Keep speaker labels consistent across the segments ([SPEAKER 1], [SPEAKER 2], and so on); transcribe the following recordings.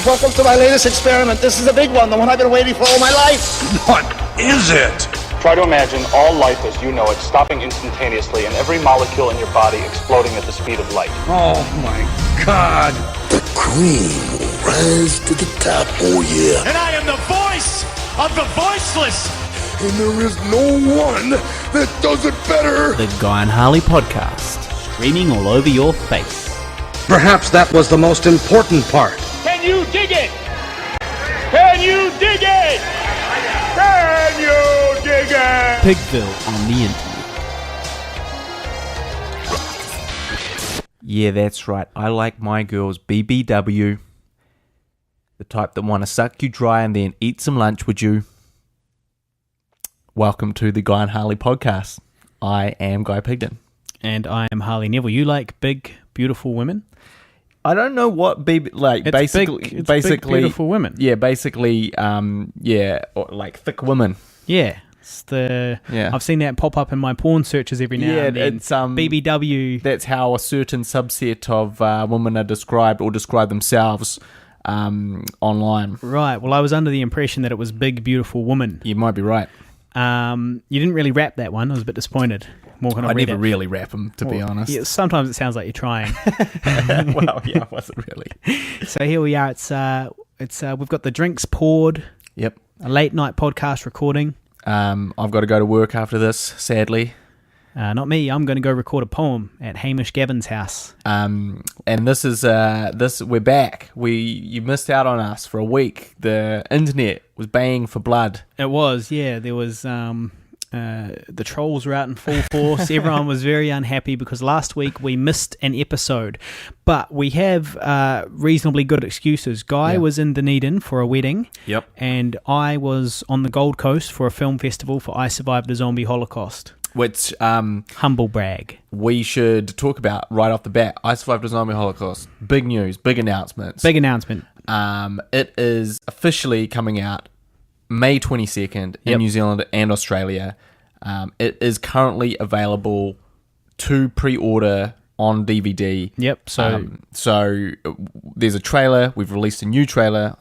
[SPEAKER 1] Welcome to my latest experiment. This is a big one, the one I've been waiting for all my life.
[SPEAKER 2] What is it?
[SPEAKER 3] Try to imagine all life as you know it stopping instantaneously and every molecule in your body exploding at the speed of light.
[SPEAKER 2] Oh my God.
[SPEAKER 4] The cream will rise to the top, oh yeah.
[SPEAKER 5] And I am the voice of the voiceless.
[SPEAKER 4] And there is no one that does it better.
[SPEAKER 6] The Guy and Harley podcast, streaming all over your face.
[SPEAKER 7] Perhaps that was the most important part.
[SPEAKER 5] Can you dig it? Can you dig it? Can you dig it?
[SPEAKER 6] Pigville on the internet. Yeah, that's right. I like my girls BBW. The type that want to suck you dry and then eat some lunch with you. Welcome to the Guy and Harley podcast. I am Guy Pigden.
[SPEAKER 8] And I am Harley Neville. You like big, beautiful women?
[SPEAKER 6] I don't know what basically
[SPEAKER 8] big, beautiful women.
[SPEAKER 6] Yeah, basically, like thick women.
[SPEAKER 8] Yeah, I've seen that pop up in my porn searches every now and then.
[SPEAKER 6] It's
[SPEAKER 8] BBW.
[SPEAKER 6] That's how a certain subset of women are described or describe themselves online.
[SPEAKER 8] Right. Well, I was under the impression that it was big, beautiful woman.
[SPEAKER 6] You might be right.
[SPEAKER 8] You didn't really rap that one. I was a bit disappointed.
[SPEAKER 6] I never really rap them, to be honest.
[SPEAKER 8] Yeah, sometimes it sounds like you're trying.
[SPEAKER 6] Well, yeah, I wasn't really.
[SPEAKER 8] So here we are. It's we've got the drinks poured.
[SPEAKER 6] Yep.
[SPEAKER 8] A late night podcast recording.
[SPEAKER 6] I've got to go to work after this, sadly.
[SPEAKER 8] Not me. I'm going to go record a poem at Hamish Gavin's house.
[SPEAKER 6] And this is we're back. You missed out on us for a week. The internet was baying for blood.
[SPEAKER 8] It was, yeah. There was the trolls were out in full force. Everyone was very unhappy because last week we missed an episode, but we have reasonably good excuses. Guy was in Dunedin for a wedding.
[SPEAKER 6] Yep.
[SPEAKER 8] And I was on the Gold Coast for a film festival for I Survived the Zombie Holocaust.
[SPEAKER 6] Which
[SPEAKER 8] humble brag.
[SPEAKER 6] We should talk about right off the bat. I Survived the Zombie Holocaust. Big news, big announcements.
[SPEAKER 8] Big announcement.
[SPEAKER 6] It is officially coming out May 22nd in New Zealand and Australia. It is currently available to pre-order on DVD.
[SPEAKER 8] Yep.
[SPEAKER 6] So there's a trailer. We've released a new trailer,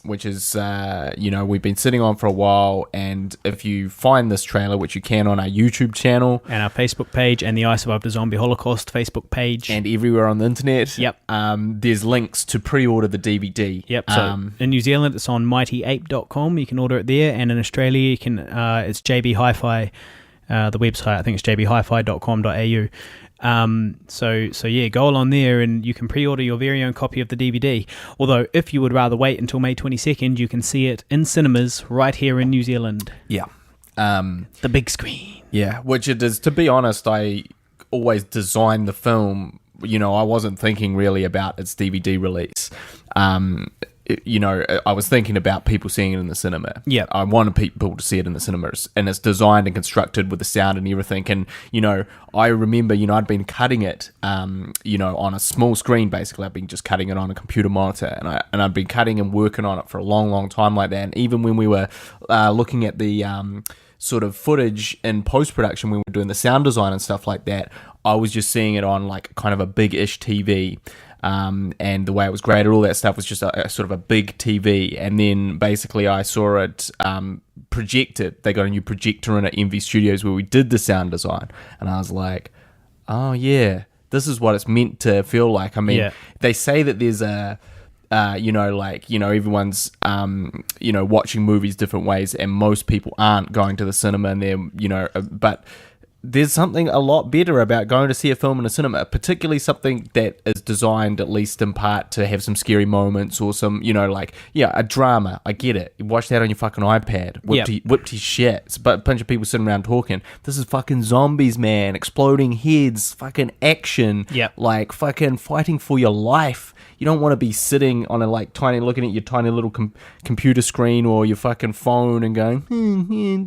[SPEAKER 6] which is we've been sitting on for a while. And if you find this trailer, which you can on our YouTube channel
[SPEAKER 8] and our Facebook page and the I Survived the Zombie Holocaust Facebook page
[SPEAKER 6] and everywhere on the internet, there's links to pre-order the DVD.
[SPEAKER 8] Yep. So in New Zealand, it's on mightyape.com. You can order it there, and in Australia, you can. It's JB Hi-Fi, the website. I think it's jbhifi.com.au. So yeah, go along there and you can pre-order your very own copy of the DVD. Although, if you would rather wait until May 22nd, you can see it in cinemas right here in New Zealand.
[SPEAKER 6] Yeah.
[SPEAKER 8] The big screen.
[SPEAKER 6] Yeah, which it is, to be honest, I always designed the film, I wasn't thinking really about its DVD release. I was thinking about people seeing it in the cinema.
[SPEAKER 8] Yeah.
[SPEAKER 6] I wanted people to see it in the cinemas, and it's designed and constructed with the sound and everything. And, I remember, I'd been cutting it, on a small screen, basically. I'd been just cutting it on a computer monitor, and I'd been cutting and working on it for a long, long time like that. And even when we were looking at the sort of footage in post-production, when we were doing the sound design and stuff like that, I was just seeing it on like kind of a big-ish TV. And the way it was graded, all that stuff was just a sort of a big TV. And then basically I saw it projected. They got a new projector in at MV Studios where we did the sound design. And I was like, oh yeah, this is what it's meant to feel like. I mean, they say that there's everyone's, watching movies different ways, and most people aren't going to the cinema, and they're, but there's something a lot better about going to see a film in a cinema, particularly something that is designed, at least in part, to have some scary moments or some, a drama. I get it. You watch that on your fucking iPad. Whipped his shit. It's a bunch of people sitting around talking. This is fucking zombies, man. Exploding heads. Fucking action.
[SPEAKER 8] Yep.
[SPEAKER 6] Like, fucking fighting for your life. You don't want to be sitting on a looking at your tiny little computer screen or your fucking phone and going,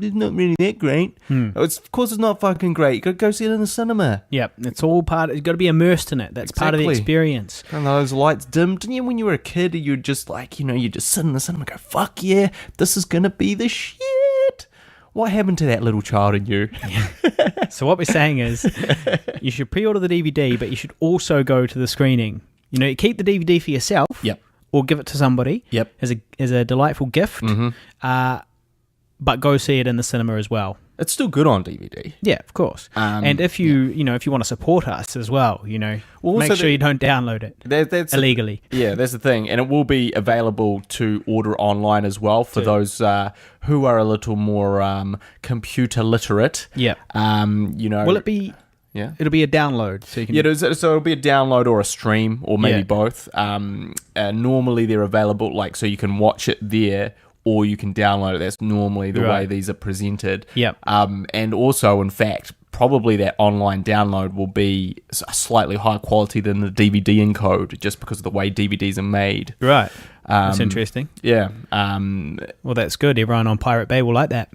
[SPEAKER 6] it's not really that great. Of course it's not fucking great. You got to go see it in the cinema.
[SPEAKER 8] Yep, it's all part. You've got to be immersed in it. That's part of the experience.
[SPEAKER 6] And those lights dimmed. Didn't you, when you were a kid, you'd just you just sit in the cinema and go, fuck yeah, this is gonna be the shit. what happened to that little child in you?
[SPEAKER 8] So what we're saying is you should pre-order the DVD, but you should also go to the screening. You know, keep the DVD for yourself.
[SPEAKER 6] Yep.
[SPEAKER 8] Or give it to somebody.
[SPEAKER 6] Yep.
[SPEAKER 8] As a delightful gift. But go see it in the cinema as well.
[SPEAKER 6] It's still good on DVD.
[SPEAKER 8] Yeah, of course. And if you if you want to support us as well, make sure you don't download it
[SPEAKER 6] that's
[SPEAKER 8] illegally.
[SPEAKER 6] That's the thing. And it will be available to order online as well for those who are a little more computer literate.
[SPEAKER 8] Yeah. Will it be...
[SPEAKER 6] Yeah,
[SPEAKER 8] it'll be a download. So you can
[SPEAKER 6] so it'll be a download or a stream or maybe both. Normally they're available, so you can watch it there or you can download it. That's normally the way these are presented.
[SPEAKER 8] Yep.
[SPEAKER 6] And also, in fact, probably that online download will be slightly higher quality than the DVD encode, just because of the way DVDs are made.
[SPEAKER 8] Right. That's interesting.
[SPEAKER 6] Yeah.
[SPEAKER 8] Well, that's good. Everyone on Pirate Bay will like that.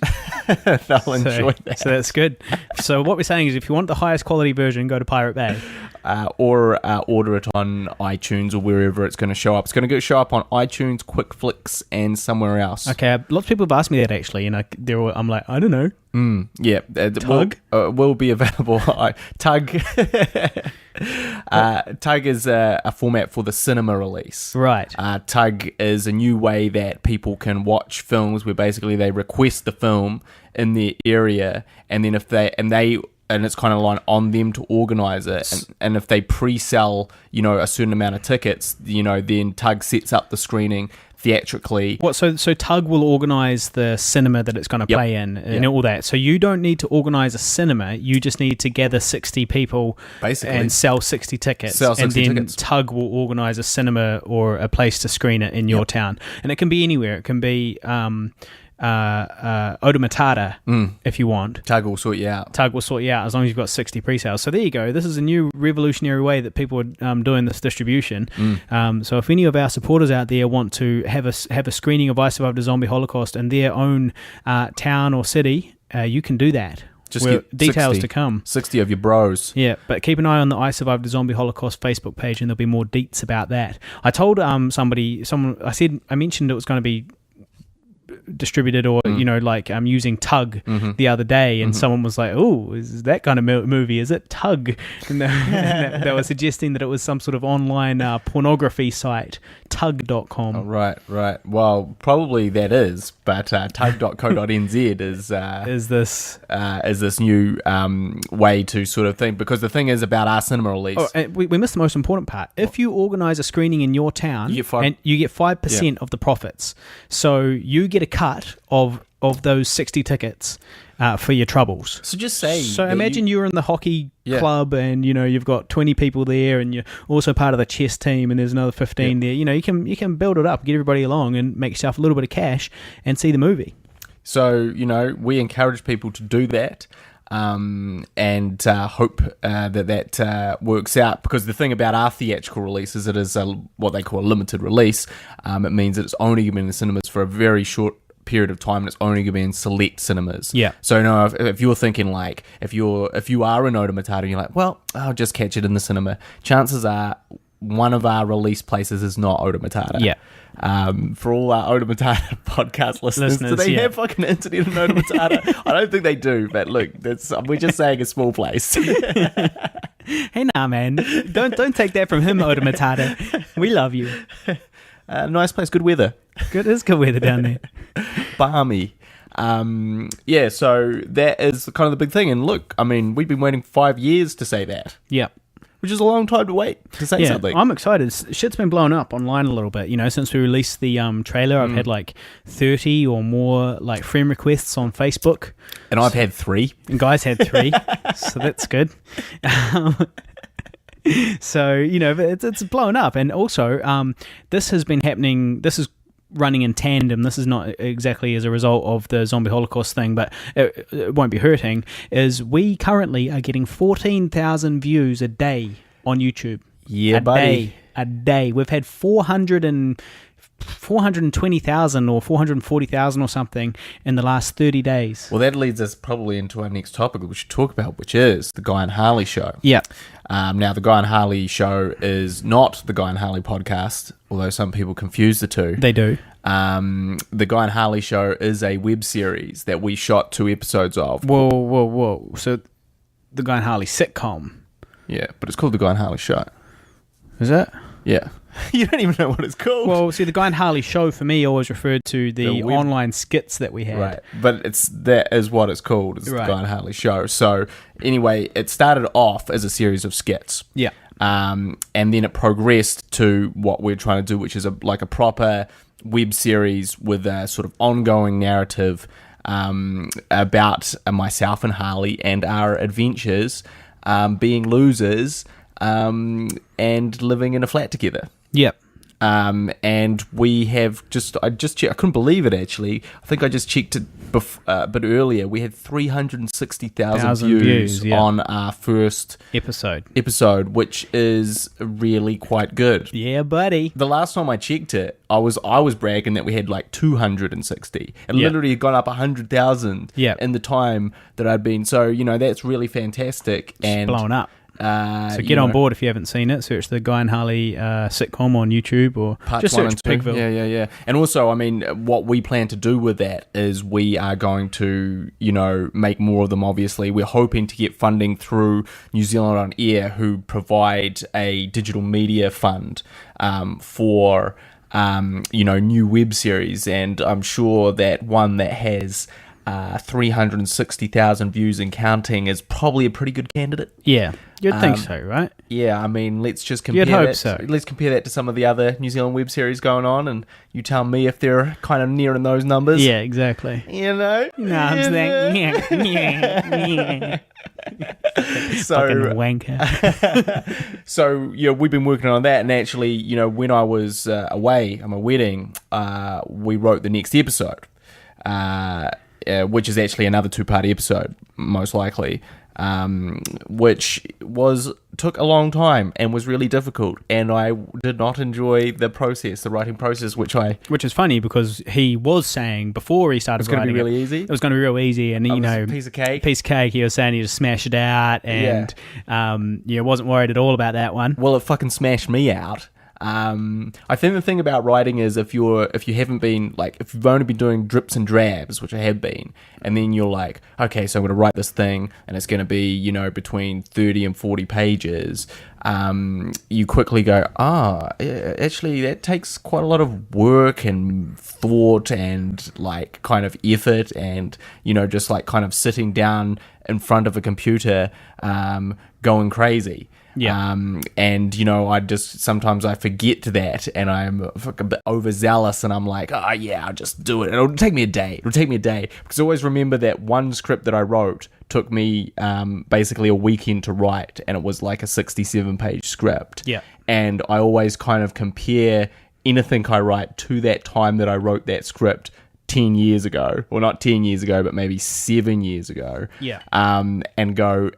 [SPEAKER 6] They'll enjoy that.
[SPEAKER 8] So that's good. So what we're saying is, if you want the highest quality version, go to Pirate Bay.
[SPEAKER 6] Or order it on iTunes or wherever it's going to show up. It's going to show up on iTunes, QuickFlix, and somewhere else.
[SPEAKER 8] Okay, lots of people have asked me that actually, and I'm like, I don't know.
[SPEAKER 6] Yeah,
[SPEAKER 8] Tug
[SPEAKER 6] will be available. Tug Tug is a format for the cinema release.
[SPEAKER 8] Right.
[SPEAKER 6] Tug is a new way that people can watch films where basically they request the film in their area, and then and it's kind of like on them to organise it. And if they pre-sell, a certain amount of tickets, then Tug sets up the screening theatrically.
[SPEAKER 8] What? So Tug will organise the cinema that it's going to play in and all that. So you don't need to organise a cinema. You just need to gather 60 people
[SPEAKER 6] basically
[SPEAKER 8] and sell 60 tickets. And then Tug will organise a cinema or a place to screen it in your town. And it can be anywhere. It can be... Odomatata if you want.
[SPEAKER 6] Tug will sort you out.
[SPEAKER 8] Tug will sort you out as long as you've got 60 pre-sales. So there you go. This is a new revolutionary way that people are doing this distribution. So if any of our supporters out there want to have a screening of I Survived a Zombie Holocaust in their own town or city, you can do that.
[SPEAKER 6] Just get
[SPEAKER 8] details
[SPEAKER 6] 60,
[SPEAKER 8] to come.
[SPEAKER 6] 60 of your bros.
[SPEAKER 8] Yeah, but keep an eye on the I Survived a Zombie Holocaust Facebook page, and there'll be more deets about that. I told I mentioned it was going to be distributed or using Tug the other day, and someone was like, "Oh, is that kind of movie? Is it Tug?" And they were suggesting that it was some sort of online pornography site, Tug.com.
[SPEAKER 6] Oh, right. Well, probably that is, but Tug.co.nz is this new way to sort of think, because the thing is about our cinema release.
[SPEAKER 8] Oh, and we missed the most important part. If you organise a screening in your town, you get 5% of the profits. So you get a cut of those 60 tickets for your troubles.
[SPEAKER 6] So just say...
[SPEAKER 8] So imagine you're in the hockey club and, you've got 20 people there and you're also part of the chess team and there's another 15 there. You can build it up, get everybody along and make yourself a little bit of cash and see the movie.
[SPEAKER 6] So, we encourage people to do that. And hope that works out, because the thing about our theatrical release is it is what they call a limited release. It means that it's only going to be in the cinemas for a very short period of time, and it's only going to be in select cinemas.
[SPEAKER 8] Yeah.
[SPEAKER 6] So if you're thinking like if you are in Odomatata and you're like, well, I'll just catch it in the cinema, chances are one of our release places is not Odomatata.
[SPEAKER 8] Yeah.
[SPEAKER 6] For all our Odomatata podcast listeners, do they have fucking internet in Odomatata? I don't think they do, but look, we're just saying a small place.
[SPEAKER 8] Hey, nah, man, don't take that from him, Odomatata. We love you.
[SPEAKER 6] Nice place, good weather.
[SPEAKER 8] It's good weather down there.
[SPEAKER 6] Balmy. So that is kind of the big thing. And look, I mean, we've been waiting 5 years to say that.
[SPEAKER 8] Yeah.
[SPEAKER 6] Which is a long time to wait to say something.
[SPEAKER 8] I'm excited. Shit's been blown up online a little bit. Since we released the trailer, I've had like 30 or more like friend requests on Facebook.
[SPEAKER 6] And I've had 3.
[SPEAKER 8] And guys had 3. So that's good. So, it's blown up. And also, this has been happening. This is running in tandem. This is not exactly as a result of the zombie Holocaust thing, but it won't be hurting, is we currently are getting 14,000 views a day on YouTube.
[SPEAKER 6] Yeah, buddy.
[SPEAKER 8] A day. We've had 400 and 420,000 or 440,000 or something in the last 30 days.
[SPEAKER 6] Well, that leads us probably into our next topic that we should talk about, which is the Guy and Harley show.
[SPEAKER 8] Yeah.
[SPEAKER 6] Now, the Guy and Harley show is not the Guy and Harley podcast, although some people confuse the two.
[SPEAKER 8] They do.
[SPEAKER 6] The Guy and Harley show is a web series that we shot 2 episodes of.
[SPEAKER 8] Whoa. So the Guy and Harley sitcom.
[SPEAKER 6] Yeah, but it's called the Guy and Harley show.
[SPEAKER 8] Is it?
[SPEAKER 6] Yeah. You don't even know what it's called.
[SPEAKER 8] Well, see, the Guy and Harley show for me always referred to the online skits that we had.
[SPEAKER 6] Right, but that is what it's called. It's the Guy and Harley show. So anyway, it started off as a series of skits.
[SPEAKER 8] Yeah.
[SPEAKER 6] And then it progressed to what we're trying to do, which is a proper web series with a sort of ongoing narrative about myself and Harley and our adventures being losers and living in a flat together.
[SPEAKER 8] Yep.
[SPEAKER 6] And we have I just checked, I couldn't believe it actually. I think I just checked it a bit earlier. We had 360,000 views on our first episode, which is really quite good.
[SPEAKER 8] Yeah, buddy.
[SPEAKER 6] The last time I checked it, I was bragging that we had like 260. It literally had gone up 100,000 in the time that I'd been. So, that's really fantastic. And
[SPEAKER 8] blown up. So get on board if you haven't seen it. Search the Guy and Harley sitcom on YouTube or just search Pigville.
[SPEAKER 6] Yeah. And also, what we plan to do with that is we are going to, make more of them, obviously. We're hoping to get funding through New Zealand On Air, who provide a digital media fund for, new web series. And I'm sure that one that has 360,000 views and counting is probably a pretty good candidate.
[SPEAKER 8] Yeah, you'd think so, right?
[SPEAKER 6] Yeah, let's just compare
[SPEAKER 8] You'd hope
[SPEAKER 6] that.
[SPEAKER 8] so.
[SPEAKER 6] Let's compare that to some of the other New Zealand web series going on, and you tell me if they're kind of nearing those numbers.
[SPEAKER 8] Yeah, exactly.
[SPEAKER 6] No,
[SPEAKER 8] I'm saying, yeah. Fucking wanker.
[SPEAKER 6] So, we've been working on that, and actually, when I was away on my wedding, we wrote the next episode. Which is actually another 2-part episode, most likely, which took a long time and was really difficult, and I did not enjoy the writing process, which is
[SPEAKER 8] funny because he was saying before he started writing,
[SPEAKER 6] it was going to be really easy.
[SPEAKER 8] It was going to be real easy, and
[SPEAKER 6] piece of cake.
[SPEAKER 8] He was saying he just smashed it out, and wasn't worried at all about that one.
[SPEAKER 6] Well, it fucking smashed me out. I think the thing about writing is if you've only been doing drips and drabs, which I have been, and then you're like, okay, so I'm going to write this thing and it's going to be, between 30 and 40 pages, you quickly go, actually that takes quite a lot of work and thought and kind of effort and, just kind of sitting down in front of a computer, going crazy.
[SPEAKER 8] Yeah.
[SPEAKER 6] And sometimes I forget that, and I'm a bit overzealous, and I'm like, I'll just do it. It'll take me a day. Because I always remember that one script that I wrote took me basically a weekend to write, and it was like a 67-page script.
[SPEAKER 8] Yeah.
[SPEAKER 6] And I always kind of compare anything I write to that time that I wrote that script 10 years ago, or not 10 years ago, but maybe 7 years ago.
[SPEAKER 8] Yeah.
[SPEAKER 6] And go,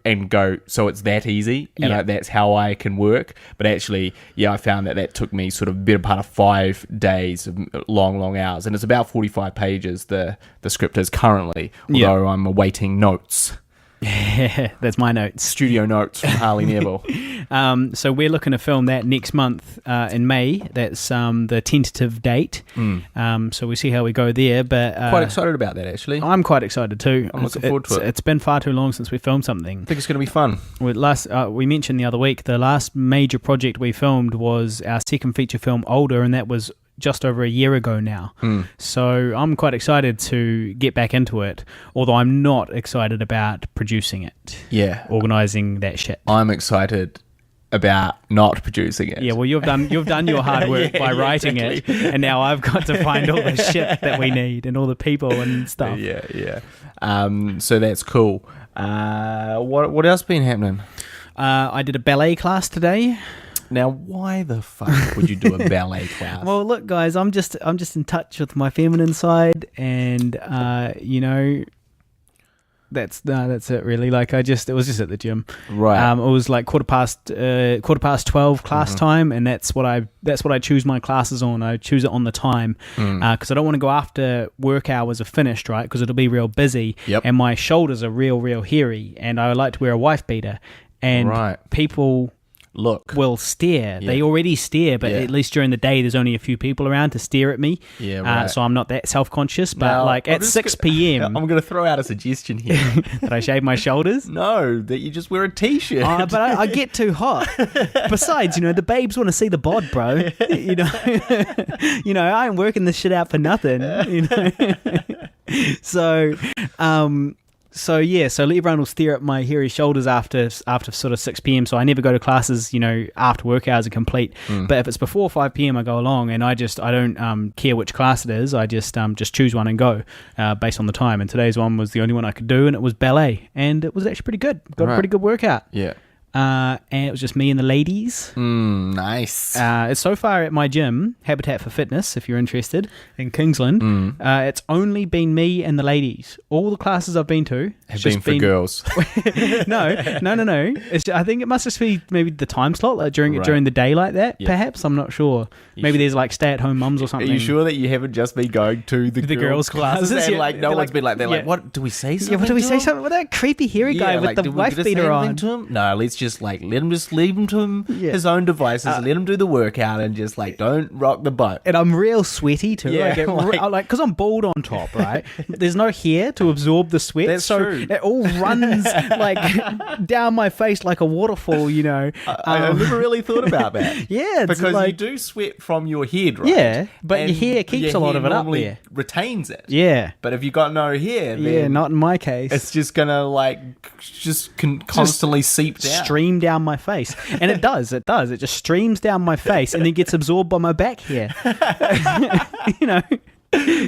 [SPEAKER 6] so it's that easy, and that's how I can work. But actually, I found that took me sort of better part of 5 days of long hours, and it's about 45 pages, the script is currently, although I'm awaiting notes.
[SPEAKER 8] Yeah, that's my notes.
[SPEAKER 6] Studio notes from Harley Neville.
[SPEAKER 8] So we're looking to film that next month in May. That's the tentative date. So we see how we go there. But
[SPEAKER 6] quite excited about that, actually.
[SPEAKER 8] I'm quite excited too.
[SPEAKER 6] I'm looking forward to it.
[SPEAKER 8] It's been far too long since we filmed something.
[SPEAKER 6] I think it's going to be fun.
[SPEAKER 8] We mentioned the other week, the last major project we filmed was our second feature film, Older, and that was just over a year ago now. So I'm quite excited to get back into it, although I'm not excited about producing it.
[SPEAKER 6] Yeah.
[SPEAKER 8] Organising that shit.
[SPEAKER 6] I'm excited about not producing it.
[SPEAKER 8] Yeah, well, you've done your hard work by writing it, and now I've got to find all the shit that we need and all the people and stuff.
[SPEAKER 6] Yeah. So that's cool. What else been happening?
[SPEAKER 8] I did a ballet class today.
[SPEAKER 6] Now, why the fuck would you do a ballet class?
[SPEAKER 8] Well, look, guys, I'm just in touch with my feminine side, and that's it really. Like it was just at the gym.
[SPEAKER 6] Right.
[SPEAKER 8] It was like quarter past 12 class time, and that's what I choose my classes on. I choose it on the time because I don't want to go after work hours are finished, right? Because it'll be real busy, and my shoulders are real hairy, and I like to wear a wife beater, and people will stare. Yeah. They already stare, but at least during the day, there's only a few people around to stare at me. Yeah, right. So I'm not that self-conscious. But now, like at 6 p.m,
[SPEAKER 6] I'm going to throw out a suggestion here.
[SPEAKER 8] That I shave my shoulders?
[SPEAKER 6] No, that you just wear a t-shirt.
[SPEAKER 8] But I get too hot. Besides, the babes want to see the bod, bro. I ain't working this shit out for nothing. So everyone will stare at my hairy shoulders after sort of 6 p.m. So I never go to classes, after work hours are complete. But if it's before 5 p.m, I go along, and I don't care which class it is. I just choose one and go based on the time. And today's one was the only one I could do, and it was ballet, and it was actually pretty good. Got a pretty good workout. Yeah. And it was just me and the ladies.
[SPEAKER 6] Nice.
[SPEAKER 8] It's so far at my gym, Habitat for Fitness, if you're interested, in Kingsland. It's only been me and the ladies. All the classes I've been to
[SPEAKER 6] have been for girls.
[SPEAKER 8] No. I think it must just be maybe the time slot, like during the day like that. Yep. Perhaps, I'm not sure. Maybe there's like stay-at-home mums or something.
[SPEAKER 6] Are you sure that you haven't just been going to the girls' classes and like no one's been like, they're like, what do we say something?
[SPEAKER 8] Yeah, what do we say something with that creepy hairy guy with the wife beater on?
[SPEAKER 6] No, let's just like leave him to his own devices. Let him do the workout and just like don't rock the boat.
[SPEAKER 8] And I'm real sweaty too. Yeah, because I'm bald on top, right? There's no hair to absorb the sweat.
[SPEAKER 6] That's true.
[SPEAKER 8] It all runs like down my face like a waterfall.
[SPEAKER 6] I never really thought about that.
[SPEAKER 8] Yeah,
[SPEAKER 6] because you do sweat from your head, right?
[SPEAKER 8] Yeah, but your hair keeps a lot of it up there.
[SPEAKER 6] Retains it.
[SPEAKER 8] Yeah,
[SPEAKER 6] but if you got no hair, then
[SPEAKER 8] not in my case.
[SPEAKER 6] It's just gonna constantly seep down,
[SPEAKER 8] stream down my face, and it does. It just streams down my face and then gets absorbed by my back hair.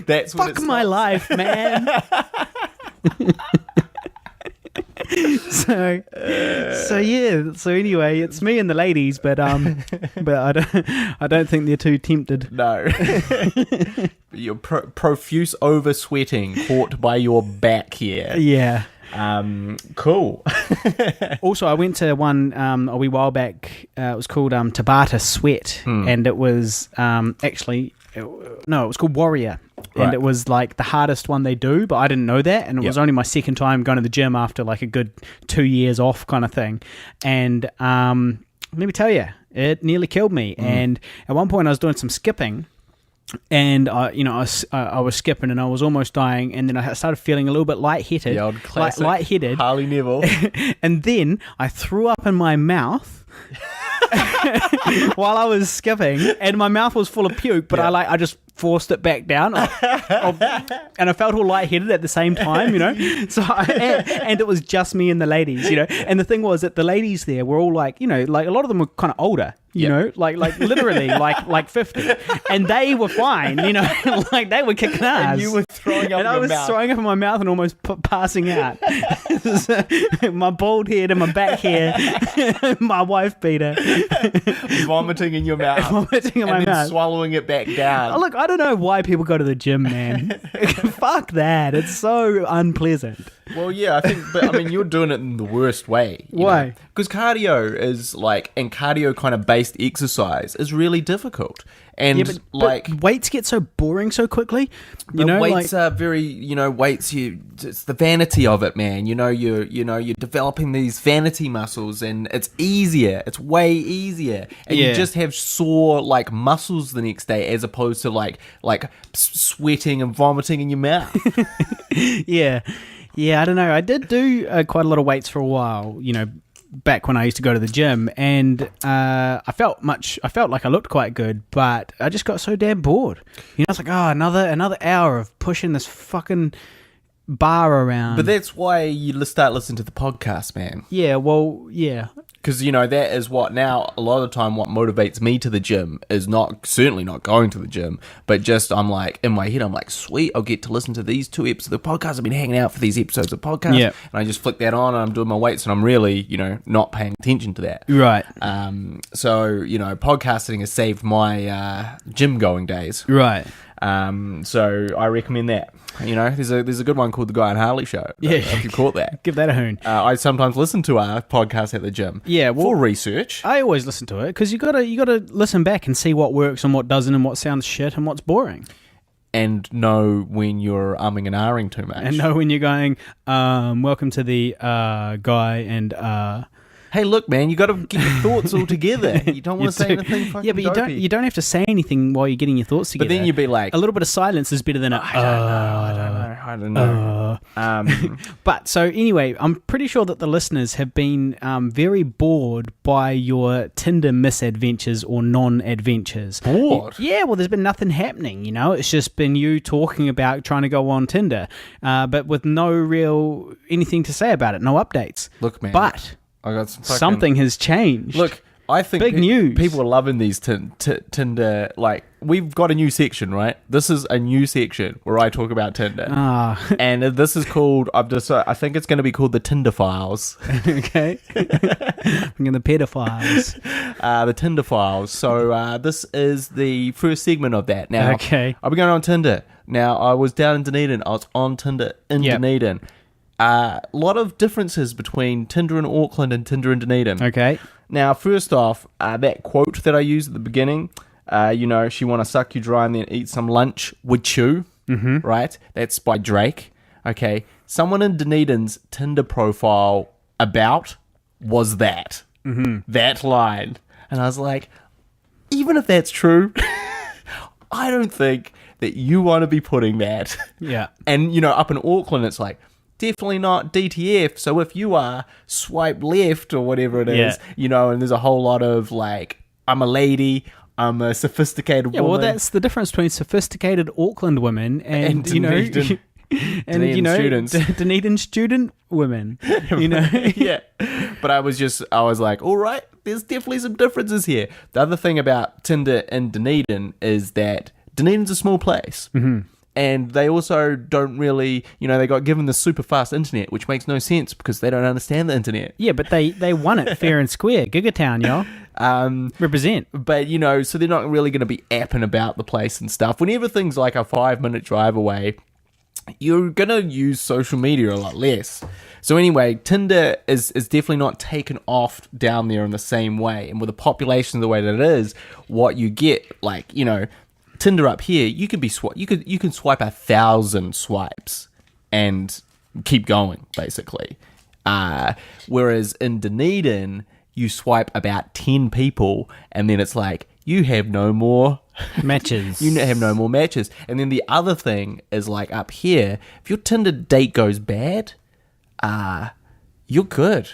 [SPEAKER 6] That's
[SPEAKER 8] fuck my life, man. So anyway, it's me and the ladies, but I don't think they're too tempted.
[SPEAKER 6] No. You're profuse over sweating caught by your back here.
[SPEAKER 8] Yeah.
[SPEAKER 6] Cool.
[SPEAKER 8] Also, I went to one a wee while back. It was called Tabata Sweat, and it was it was called Warrior.
[SPEAKER 6] Right.
[SPEAKER 8] And it was like the hardest one they do, but I didn't know that. And it was only my second time going to the gym after like a good 2 years off kind of thing. And let me tell you, it nearly killed me. And at one point I was doing some skipping, and I was skipping and I was almost dying, and then I started feeling a little bit lightheaded.
[SPEAKER 6] The old classic
[SPEAKER 8] lightheaded.
[SPEAKER 6] Harley Neville.
[SPEAKER 8] And then I threw up in my mouth. While I was skipping, and my mouth was full of puke, but I just forced it back down, and I felt all lightheaded at the same time, So and it was just me and the ladies, And the thing was that the ladies there were all like, like a lot of them were kind of older, like literally like 50, and they were fine, like they were kicking ass.
[SPEAKER 6] And you were throwing up,
[SPEAKER 8] and I was throwing up in my mouth and almost passing out. My bald head and my back hair, my wife beater,
[SPEAKER 6] vomiting in your mouth, and then swallowing it back down.
[SPEAKER 8] Look, I don't know why people go to the gym, man. Fuck that. It's so unpleasant.
[SPEAKER 6] Well, yeah, I mean, you're doing it in the worst way.
[SPEAKER 8] Why?
[SPEAKER 6] Because cardio is and cardio kind of based exercise is really difficult. And but
[SPEAKER 8] weights get so boring so quickly.
[SPEAKER 6] Weights are very, weights. It's the vanity of it, man. You're developing these vanity muscles, and it's easier. It's way easier, and you just have sore muscles the next day, as opposed to like sweating and vomiting in your mouth.
[SPEAKER 8] Yeah, I don't know. I did do quite a lot of weights for a while. Back when I used to go to the gym, and I felt like I looked quite good, but I just got so damn bored. It's like, another hour of pushing this fucking bar around.
[SPEAKER 6] But that's why you start listening to the podcast, man.
[SPEAKER 8] Yeah, well, yeah.
[SPEAKER 6] Because, that is what now, a lot of the time, what motivates me to the gym is certainly not going to the gym, but just in my head, I'm like, sweet, I'll get to listen to these 2 episodes of the podcast. I've been hanging out for these episodes of the podcast. Yep. And I just flick that on and I'm doing my weights, and I'm really, not paying attention to that.
[SPEAKER 8] Right.
[SPEAKER 6] So, podcasting has saved my gym going days.
[SPEAKER 8] Right.
[SPEAKER 6] So I recommend that. You know, there's a good one called The Guy on Harley Show.
[SPEAKER 8] Yeah.
[SPEAKER 6] If you caught that.
[SPEAKER 8] Give that a hoon.
[SPEAKER 6] I sometimes listen to our podcast at the gym.
[SPEAKER 8] Yeah, well,
[SPEAKER 6] for research.
[SPEAKER 8] I always listen to it because you gotta listen back and see what works and what doesn't and what sounds shit and what's boring.
[SPEAKER 6] And know when you're umming and ahhing too much.
[SPEAKER 8] And know when you're going, welcome to the guy and...
[SPEAKER 6] Hey, look, man, you got to get your thoughts all together. You don't want to say anything fucking
[SPEAKER 8] Yeah, but
[SPEAKER 6] dopey.
[SPEAKER 8] you don't have to say anything while you're getting your thoughts together.
[SPEAKER 6] But then you'd be like...
[SPEAKER 8] A little bit of silence is better than
[SPEAKER 6] I don't know.
[SPEAKER 8] But so anyway, I'm pretty sure that the listeners have been very bored by your Tinder misadventures or non-adventures.
[SPEAKER 6] Bored?
[SPEAKER 8] Yeah, well, there's been nothing happening, you know? It's just been you talking about trying to go on Tinder, but with no real anything to say about it, no updates.
[SPEAKER 6] Look, man.
[SPEAKER 8] But
[SPEAKER 6] I got some fucking...
[SPEAKER 8] something has changed.
[SPEAKER 6] Look, I think
[SPEAKER 8] big news.
[SPEAKER 6] People are loving these Tinder. Like, we've got a new section, right? This is a new section where I talk about Tinder, and this is called. I think it's going to be called the Tinder Files.
[SPEAKER 8] Okay, I'm going the pedophiles.
[SPEAKER 6] The Tinder Files. So this is the first segment of that. Now,
[SPEAKER 8] okay,
[SPEAKER 6] I'll be going on Tinder. Now, I was down in Dunedin. I was on Tinder in Dunedin. A lot of differences between Tinder in Auckland and Tinder in Dunedin.
[SPEAKER 8] Okay.
[SPEAKER 6] Now, first off, that quote that I used at the beginning, she want to suck you dry and then eat some lunch with you, right? That's by Drake. Okay. Someone in Dunedin's Tinder profile about was that. That line. And I was like, even if that's true, I don't think that you want to be putting that.
[SPEAKER 8] Yeah.
[SPEAKER 6] And, up in Auckland, it's like, definitely not DTF. So if you are, swipe left or whatever it is, and there's a whole lot of like, I'm a lady, I'm a sophisticated woman.
[SPEAKER 8] Yeah, well, that's the difference between sophisticated Auckland women and
[SPEAKER 6] Dunedin,
[SPEAKER 8] Dunedin
[SPEAKER 6] students.
[SPEAKER 8] Dunedin student women,
[SPEAKER 6] Yeah. But I was like, all right, there's definitely some differences here. The other thing about Tinder in Dunedin is that Dunedin's a small place. And they also don't really, they got given the super fast internet, which makes no sense because they don't understand the internet.
[SPEAKER 8] Yeah, but they won it fair and square. Gigatown, y'all. Represent.
[SPEAKER 6] But, so they're not really going to be apping about the place and stuff. When everything's like a 5-minute drive away, you're going to use social media a lot less. So anyway, Tinder is definitely not taken off down there in the same way. And with the population the way that it is, what you get, like, Tinder up here, you can swipe 1,000 swipes and keep going, basically. Whereas in Dunedin, you swipe about 10 people, and then it's like, you have no more
[SPEAKER 8] matches.
[SPEAKER 6] You have no more matches. And then the other thing is, like, up here, if your Tinder date goes bad, you're good.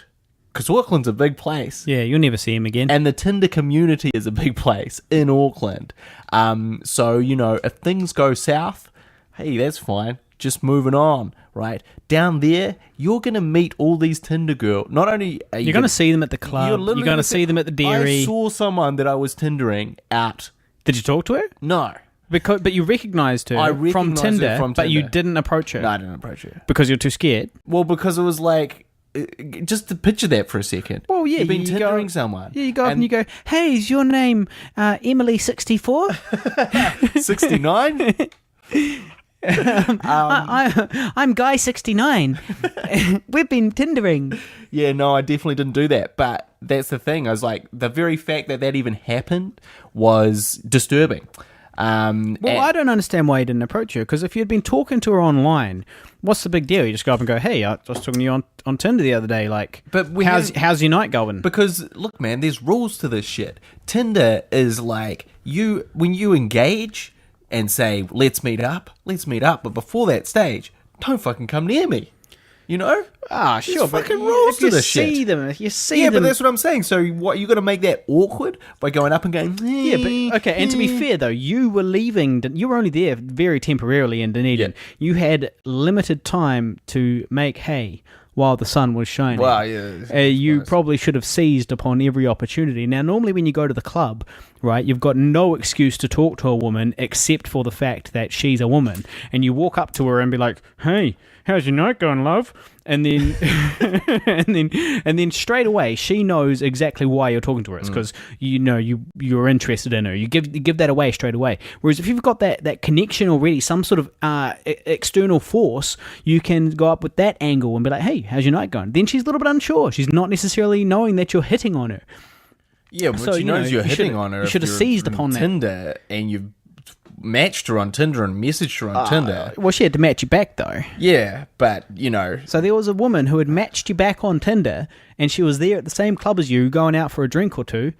[SPEAKER 6] Because Auckland's a big place.
[SPEAKER 8] Yeah, you'll never see him again.
[SPEAKER 6] And the Tinder community is a big place in Auckland. So, if things go south, hey, that's fine. Just moving on, right? Down there, you're going to meet all these Tinder girls. Not only are
[SPEAKER 8] you're going to see them at the club. You're going to see them at the dairy.
[SPEAKER 6] I saw someone that I was Tindering out.
[SPEAKER 8] Did you talk to her?
[SPEAKER 6] No.
[SPEAKER 8] But you recognised her from Tinder, but you didn't approach her.
[SPEAKER 6] No, I didn't approach her.
[SPEAKER 8] Because you're too scared?
[SPEAKER 6] Well, because it was like... Just to picture that for a second.
[SPEAKER 8] Well, yeah,
[SPEAKER 6] you've been Tindering someone.
[SPEAKER 8] Yeah, you go up and you go, "Hey, is your name Emily 64?
[SPEAKER 6] 69?
[SPEAKER 8] I'm Guy 69. We've been Tindering."
[SPEAKER 6] Yeah, no, I definitely didn't do that. But that's the thing. I was like, the very fact that even happened was disturbing.
[SPEAKER 8] I don't understand why you didn't approach her, because if you'd been talking to her online, what's the big deal? You just go up and go, "Hey, I was talking to you on Tinder the other day, like, but how's your night going?" Because,
[SPEAKER 6] look, man, there's rules to this shit. Tinder is like, when you engage and say, let's meet up, but before that stage, don't fucking come near me. Sure,
[SPEAKER 8] there's
[SPEAKER 6] but fucking rules to this shit.
[SPEAKER 8] You see them.
[SPEAKER 6] Yeah, but that's what I'm saying. So what, you're going to make that awkward by going up and going,
[SPEAKER 8] Yeah, but okay, and to be fair though, you were only there very temporarily in Dunedin. Yeah. You had limited time to make hay while the sun was shining.
[SPEAKER 6] Well, yeah.
[SPEAKER 8] You probably should have seized upon every opportunity. Now, normally when you go to the club, right? You've got no excuse to talk to a woman except for the fact that she's a woman. And you walk up to her and be like, hey, how's your night going, love? And then, and then straight away, she knows exactly why you're talking to her. It's because you're interested in her. You give that away straight away. Whereas if you've got that connection already, some sort of external force, you can go up with that angle and be like, "Hey, how's your night going?" Then she's a little bit unsure. She's not necessarily knowing that you're hitting on her.
[SPEAKER 6] Yeah, but she knows you're hitting on her.
[SPEAKER 8] You should have seized upon that.
[SPEAKER 6] Tinder, and you've matched her on Tinder and messaged her on Tinder.
[SPEAKER 8] Well, she had to match you back, though.
[SPEAKER 6] Yeah, but,
[SPEAKER 8] So there was a woman who had matched you back on Tinder, and she was there at the same club as you, going out for a drink or two.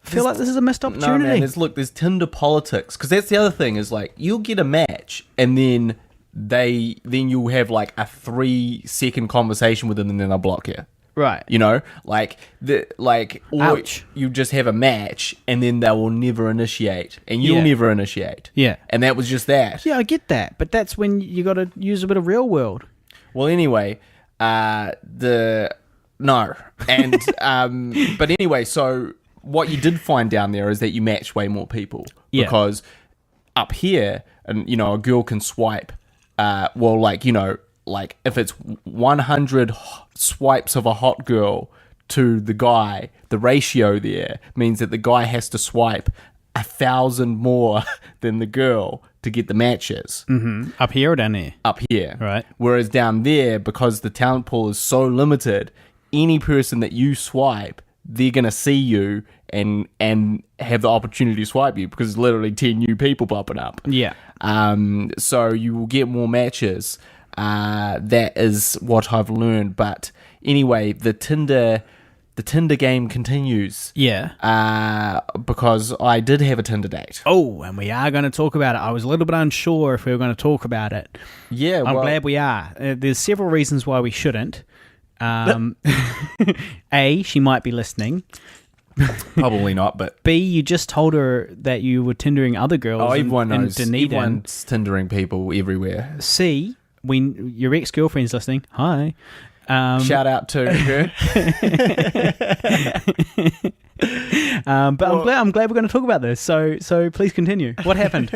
[SPEAKER 8] Feel like this is a missed opportunity.
[SPEAKER 6] No, man, there's Tinder politics. Because that's the other thing, is like, you'll get a match, and then you'll have like a 3-second conversation with them, and then they'll block you.
[SPEAKER 8] Right.
[SPEAKER 6] Ouch. You just have a match and then they will never initiate and you'll never initiate.
[SPEAKER 8] Yeah.
[SPEAKER 6] And that was just that.
[SPEAKER 8] Yeah, I get that. But that's when you got to use a bit of real world.
[SPEAKER 6] Well, anyway, but anyway, so what you did find down there is that you matched way more people.
[SPEAKER 8] Yeah.
[SPEAKER 6] Because up here, and a girl can swipe, like if it's 100 swipes of a hot girl to the guy, the ratio there means that the guy has to swipe 1,000 more than the girl to get the matches.
[SPEAKER 8] Mm-hmm. Up here or down there?
[SPEAKER 6] Up here.
[SPEAKER 8] Right.
[SPEAKER 6] Whereas down there, because the talent pool is so limited, any person that you swipe, they're going to see you and have the opportunity to swipe you because there's literally 10 new people popping up.
[SPEAKER 8] Yeah.
[SPEAKER 6] So you will get more matches. That is what I've learned. But anyway, the Tinder game continues.
[SPEAKER 8] Yeah.
[SPEAKER 6] Because I did have a Tinder date.
[SPEAKER 8] Oh, and we are going to talk about it. I was a little bit unsure if we were going to talk about it.
[SPEAKER 6] Yeah,
[SPEAKER 8] I'm glad we are. There's several reasons why we shouldn't. A, she might be listening.
[SPEAKER 6] Probably not, but
[SPEAKER 8] B, you just told her that you were Tindering other girls.
[SPEAKER 6] Oh, everyone knows.
[SPEAKER 8] Dunedin.
[SPEAKER 6] Everyone's Tindering people everywhere.
[SPEAKER 8] C, when your ex-girlfriend's listening, hi.
[SPEAKER 6] Shout out to her.
[SPEAKER 8] But I'm glad we're going to talk about this. So please continue. What happened?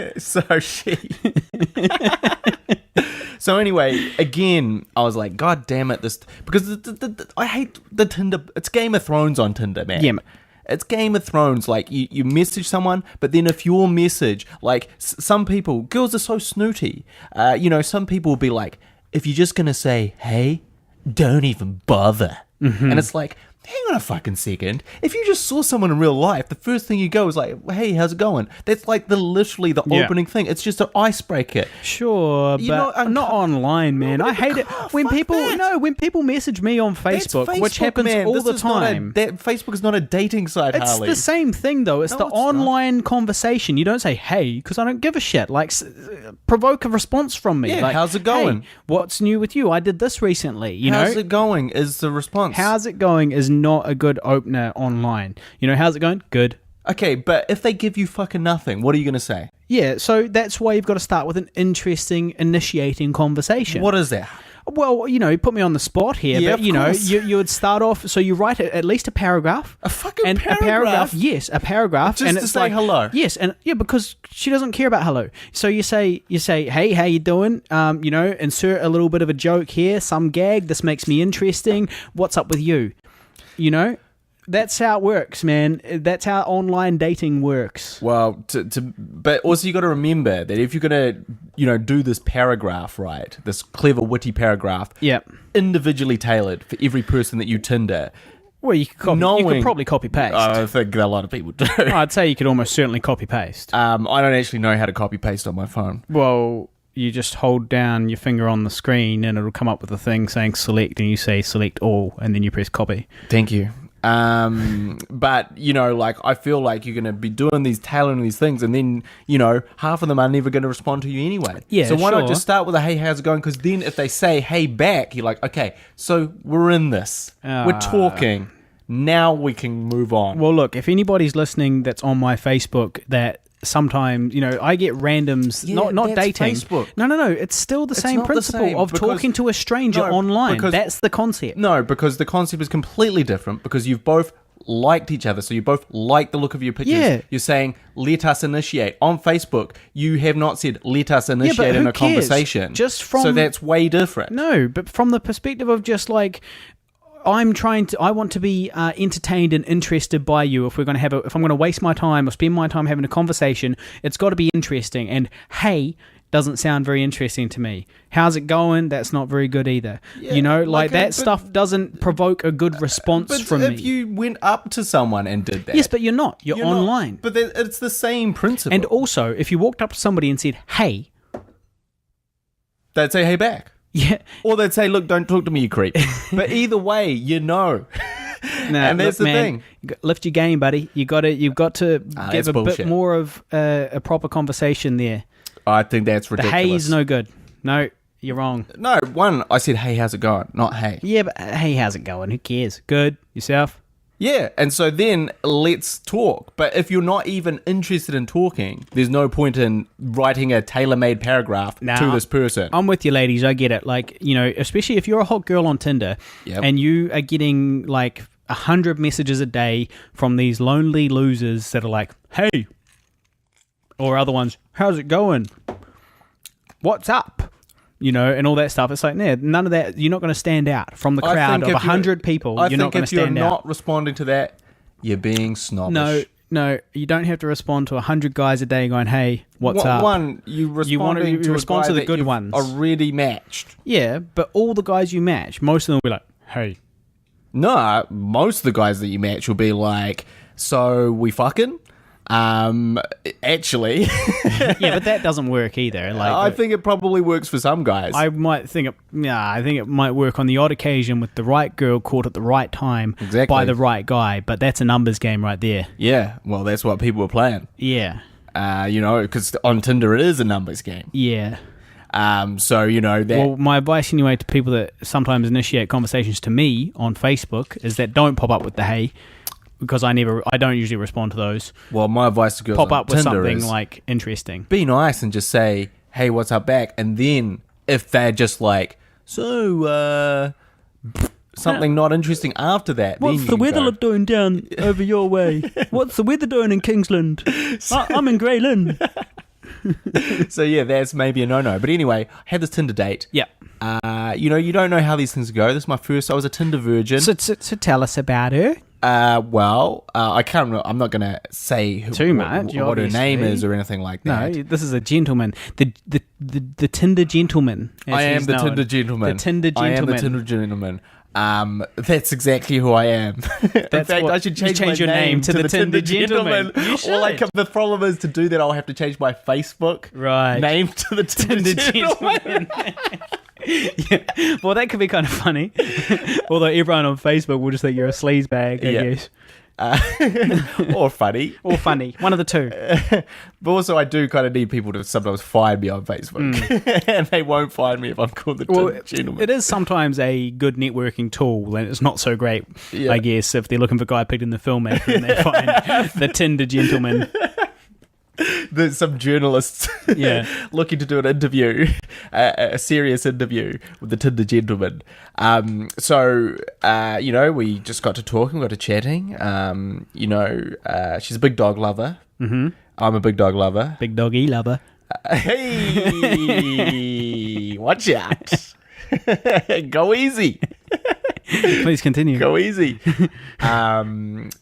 [SPEAKER 6] So anyway, again, I was like, God damn it, this because I hate the Tinder. It's Game of Thrones on Tinder, man.
[SPEAKER 8] Yeah.
[SPEAKER 6] It's Game of Thrones. Like, you message someone, but then if your message, like, some people, girls are so snooty. Some people will be like, if you're just going to say, hey, don't even bother. Mm-hmm. And it's like, hang on a fucking second. If you just saw someone in real life, the first thing you go is like, hey, how's it going? That's like literally the opening thing. It's just an icebreaker.
[SPEAKER 8] Sure, but not online, man. I hate it when people message me on Facebook, which happens all the time.
[SPEAKER 6] Facebook is not a dating site,
[SPEAKER 8] It's
[SPEAKER 6] Harley.
[SPEAKER 8] the same thing, though. It's the online conversation. You don't say, hey, because I don't give a shit. Like, provoke a response from me.
[SPEAKER 6] Yeah,
[SPEAKER 8] like,
[SPEAKER 6] how's it going?
[SPEAKER 8] Hey, what's new with you? I did this recently.
[SPEAKER 6] How's it going is the response.
[SPEAKER 8] How's it going is not a good opener online. How's it going? Good.
[SPEAKER 6] Okay, but if they give you fucking nothing, what are you going to say?
[SPEAKER 8] Yeah, so that's why you've got to start with an interesting, initiating conversation.
[SPEAKER 6] What is that?
[SPEAKER 8] Well, you put me on the spot here,
[SPEAKER 6] yeah,
[SPEAKER 8] but, you would start off, so you write at least a paragraph.
[SPEAKER 6] A fucking paragraph?
[SPEAKER 8] A paragraph, yes, a paragraph.
[SPEAKER 6] Just
[SPEAKER 8] and
[SPEAKER 6] to
[SPEAKER 8] it's
[SPEAKER 6] say
[SPEAKER 8] like,
[SPEAKER 6] hello?
[SPEAKER 8] Yes, and because she doesn't care about hello. So you say, hey, how you doing? Insert a little bit of a joke here, some gag, this makes me interesting. What's up with you? That's how it works, man. That's how online dating works.
[SPEAKER 6] Well, but also you got to remember that if you're gonna, do this paragraph, right, this clever, witty paragraph, individually tailored for every person that you Tinder.
[SPEAKER 8] Well, you could probably copy paste.
[SPEAKER 6] I think a lot of people do.
[SPEAKER 8] I'd say you could almost certainly copy paste.
[SPEAKER 6] I don't actually know how to copy paste on my phone.
[SPEAKER 8] Well, you just hold down your finger on the screen and it'll come up with a thing saying select, and you say select all, and then you press copy.
[SPEAKER 6] Thank you. But I feel like you're going to be doing tailoring these things, and then, half of them are never going to respond to you anyway.
[SPEAKER 8] Yeah,
[SPEAKER 6] so why not just start with a, hey, how's it going? Because then if they say, hey, back, you're like, okay, so we're in this. We're talking. Now we can move on.
[SPEAKER 8] Well, look, if anybody's listening that's on my Facebook that sometimes, I get randoms, not dating.
[SPEAKER 6] Facebook.
[SPEAKER 8] No, it's still the same principle of talking to a stranger online. That's the concept.
[SPEAKER 6] No, because the concept is completely different, because you've both liked each other. So you both like the look of your pictures.
[SPEAKER 8] Yeah.
[SPEAKER 6] You're saying, let us initiate. On Facebook, you have not said, let us initiate in
[SPEAKER 8] who
[SPEAKER 6] a
[SPEAKER 8] cares?
[SPEAKER 6] conversation.
[SPEAKER 8] Just from...
[SPEAKER 6] So that's way different.
[SPEAKER 8] No, but from the perspective of just like... I want to be entertained and interested by you. If I'm going to waste my time or spend my time having a conversation, it's got to be interesting. And hey doesn't sound very interesting to me. How's it going? That's not very good either.
[SPEAKER 6] Yeah,
[SPEAKER 8] that stuff doesn't provoke a good response from me.
[SPEAKER 6] But if you went up to someone and did that...
[SPEAKER 8] Yes, but you're not. You're online.
[SPEAKER 6] Not, but it's the same principle.
[SPEAKER 8] And also, if you walked up to somebody and said, hey...
[SPEAKER 6] They'd say, hey back.
[SPEAKER 8] Yeah.
[SPEAKER 6] Or they'd say, look, don't talk to me, you creep. But either way, and that's the thing.
[SPEAKER 8] Lift your game, buddy. You've got to give a
[SPEAKER 6] bullshit.
[SPEAKER 8] bit more of a proper conversation there.
[SPEAKER 6] I think that's
[SPEAKER 8] The
[SPEAKER 6] ridiculous.
[SPEAKER 8] hey is no good. No, you're wrong.
[SPEAKER 6] No, I said, hey, how's it going? Not hey.
[SPEAKER 8] Yeah, but hey, how's it going? Who cares? Good. Yourself?
[SPEAKER 6] Yeah, and so then let's talk. But if you're not even interested in talking, there's no point in writing a tailor-made paragraph to this person.
[SPEAKER 8] I'm with you, ladies. I get it. Like, especially if you're a hot girl on Tinder and you are getting like 100 messages a day from these lonely losers that are like, hey, or other ones, how's it going? What's up? And all that stuff. It's like, none of that. You're not going to stand out from the crowd of 100 people. You're not going to stand out.
[SPEAKER 6] I think if you're not responding to that, you're being snobbish.
[SPEAKER 8] No, you don't have to respond to 100 guys a day going, hey, what's up?
[SPEAKER 6] You
[SPEAKER 8] respond to the good ones.
[SPEAKER 6] Already matched.
[SPEAKER 8] Yeah, but all the guys you match, most of them will be like, hey.
[SPEAKER 6] No, most of the guys that you match will be like, so we fucking? Actually,
[SPEAKER 8] yeah, but that doesn't work either. Like,
[SPEAKER 6] I think it probably works for some guys.
[SPEAKER 8] I think it might work on the odd occasion with the right girl caught at the right time by the right guy. But that's a numbers game right there.
[SPEAKER 6] Yeah, well, that's what people are playing.
[SPEAKER 8] Yeah,
[SPEAKER 6] because on Tinder it is a numbers game.
[SPEAKER 8] Yeah.
[SPEAKER 6] So that.
[SPEAKER 8] Well, my advice anyway to people that sometimes initiate conversations to me on Facebook is that don't pop up with the hey. Because I don't usually respond to those.
[SPEAKER 6] Well, my advice to girls
[SPEAKER 8] pop up with
[SPEAKER 6] Tinder
[SPEAKER 8] something
[SPEAKER 6] is
[SPEAKER 8] like interesting.
[SPEAKER 6] Be nice and just say, "Hey, what's up?" back, and then if they're just like, "So, something not interesting," after that,
[SPEAKER 8] what's
[SPEAKER 6] then
[SPEAKER 8] the weather doing down over your way? What's the weather doing in Kingsland? I'm in Grey Lynn.
[SPEAKER 6] So yeah, that's maybe a no-no. But anyway, I had this Tinder date.
[SPEAKER 8] Yeah.
[SPEAKER 6] You don't know how these things go. This is my first. I was a Tinder virgin.
[SPEAKER 8] So tell us about her.
[SPEAKER 6] I can't. I'm not going to say
[SPEAKER 8] too much.
[SPEAKER 6] What her name is or anything like that.
[SPEAKER 8] No, this is a gentleman. The Tinder gentleman.
[SPEAKER 6] I am the Tinder gentleman.
[SPEAKER 8] The Tinder gentleman.
[SPEAKER 6] I am the Tinder gentleman. That's exactly who I am. In fact, I should change your name to the Tinder gentleman. Or like the problem is to do that, I'll have to change my Facebook name to the Tinder gentleman.
[SPEAKER 8] Yeah. Well, that could be kind of funny. Although everyone on Facebook will just think you're a sleazebag, I guess.
[SPEAKER 6] Or funny.
[SPEAKER 8] Or funny. One of the two.
[SPEAKER 6] But also, I do kind of need people to sometimes find me on Facebook. And they won't find me if I'm called the Tinder gentleman.
[SPEAKER 8] It is sometimes a good networking tool, and it's not so great, I guess, if they're looking for a guy picked in the filmmaker and they find the Tinder gentleman.
[SPEAKER 6] There's some journalists looking to do an interview, a serious interview with the Tinder gentleman. We just got to talking, we got to chatting. She's a big dog lover. Mm-hmm. I'm a big dog lover.
[SPEAKER 8] Big doggy lover.
[SPEAKER 6] Hey, watch out. Go easy.
[SPEAKER 8] Please continue.
[SPEAKER 6] Go easy. And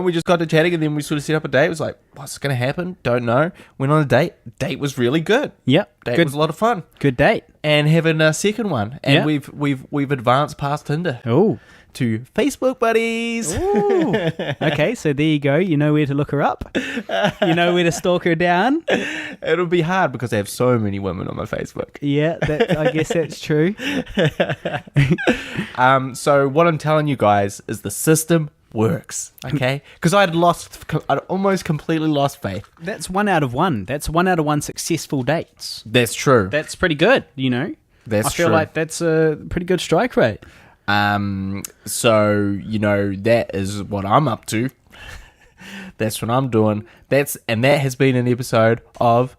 [SPEAKER 6] we just got to chatting, and then we sort of set up a date. It was like, what's going to happen? Don't know. Went on a date. Date was really good.
[SPEAKER 8] Yep.
[SPEAKER 6] Date was a lot of fun.
[SPEAKER 8] Good date.
[SPEAKER 6] And having a second one, and we've advanced past Tinder.
[SPEAKER 8] Oh.
[SPEAKER 6] To Facebook buddies.
[SPEAKER 8] Ooh. Okay, so there you go. You know where to look her up. You know where to stalk her down.
[SPEAKER 6] It'll be hard because I have so many women on my Facebook.
[SPEAKER 8] Yeah, I guess that's true.
[SPEAKER 6] So what I'm telling you guys is the system works, okay? Because I'd almost completely lost faith.
[SPEAKER 8] That's 1 out of 1. That's 1 out of 1 successful dates.
[SPEAKER 6] That's true.
[SPEAKER 8] That's pretty good, I feel like that's a pretty good strike rate.
[SPEAKER 6] So, that is what I'm up to. That's what I'm doing. That has been an episode of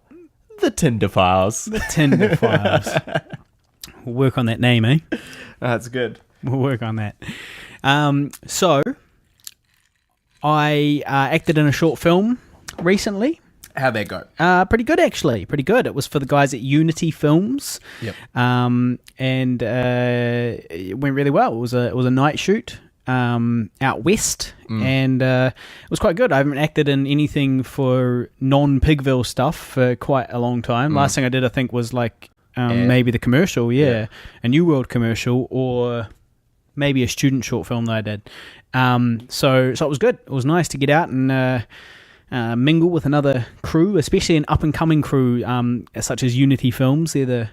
[SPEAKER 6] The Tinder Files.
[SPEAKER 8] The Tinder Files. We'll work on that name, eh?
[SPEAKER 6] That's good.
[SPEAKER 8] We'll work on that. So, I acted in a short film recently.
[SPEAKER 6] How'd that go?
[SPEAKER 8] Pretty good, actually. Pretty good. It was for the guys at Unity Films.
[SPEAKER 6] Yep.
[SPEAKER 8] And it went really well. It was a night shoot out west, and it was quite good. I haven't acted in anything for non-Pigville stuff for quite a long time. Last thing I did, I think, was like maybe the commercial, a New World commercial, or maybe a student short film that I did. So it was good. It was nice to get out and mingle with another crew, especially an up-and-coming crew such as Unity Films. They're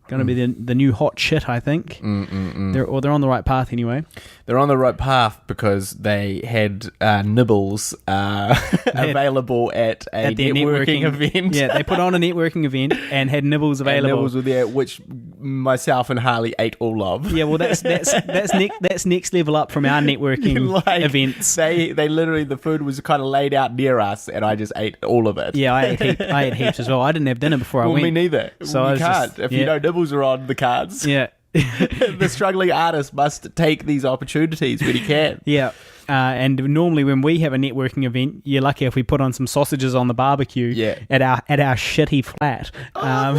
[SPEAKER 8] going to be the new hot shit, I think. They're on the right path anyway.
[SPEAKER 6] They're on the right path because they had nibbles available at their networking event.
[SPEAKER 8] Yeah, they put on a networking event and had nibbles available.
[SPEAKER 6] And nibbles were there, which myself and Harley ate all of.
[SPEAKER 8] Yeah, well, that's next level up from our networking events.
[SPEAKER 6] They literally, the food was kind of laid out near us, and I just ate all of it.
[SPEAKER 8] Yeah, I ate heaps as well. I didn't have dinner before I went.
[SPEAKER 6] Me neither.
[SPEAKER 8] So
[SPEAKER 6] you can't if you know nibbles are on the cards.
[SPEAKER 8] Yeah.
[SPEAKER 6] The struggling artist must take these opportunities when he can.
[SPEAKER 8] Yeah. And normally when we have a networking event, you're lucky if we put on some sausages on the barbecue at our shitty flat.
[SPEAKER 6] Our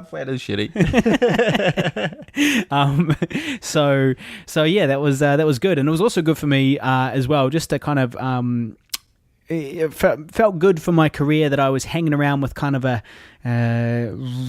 [SPEAKER 6] flat is shitty.
[SPEAKER 8] So yeah, that was good, and it was also good for me as well, just to kind of it felt good for my career that I was hanging around with kind of a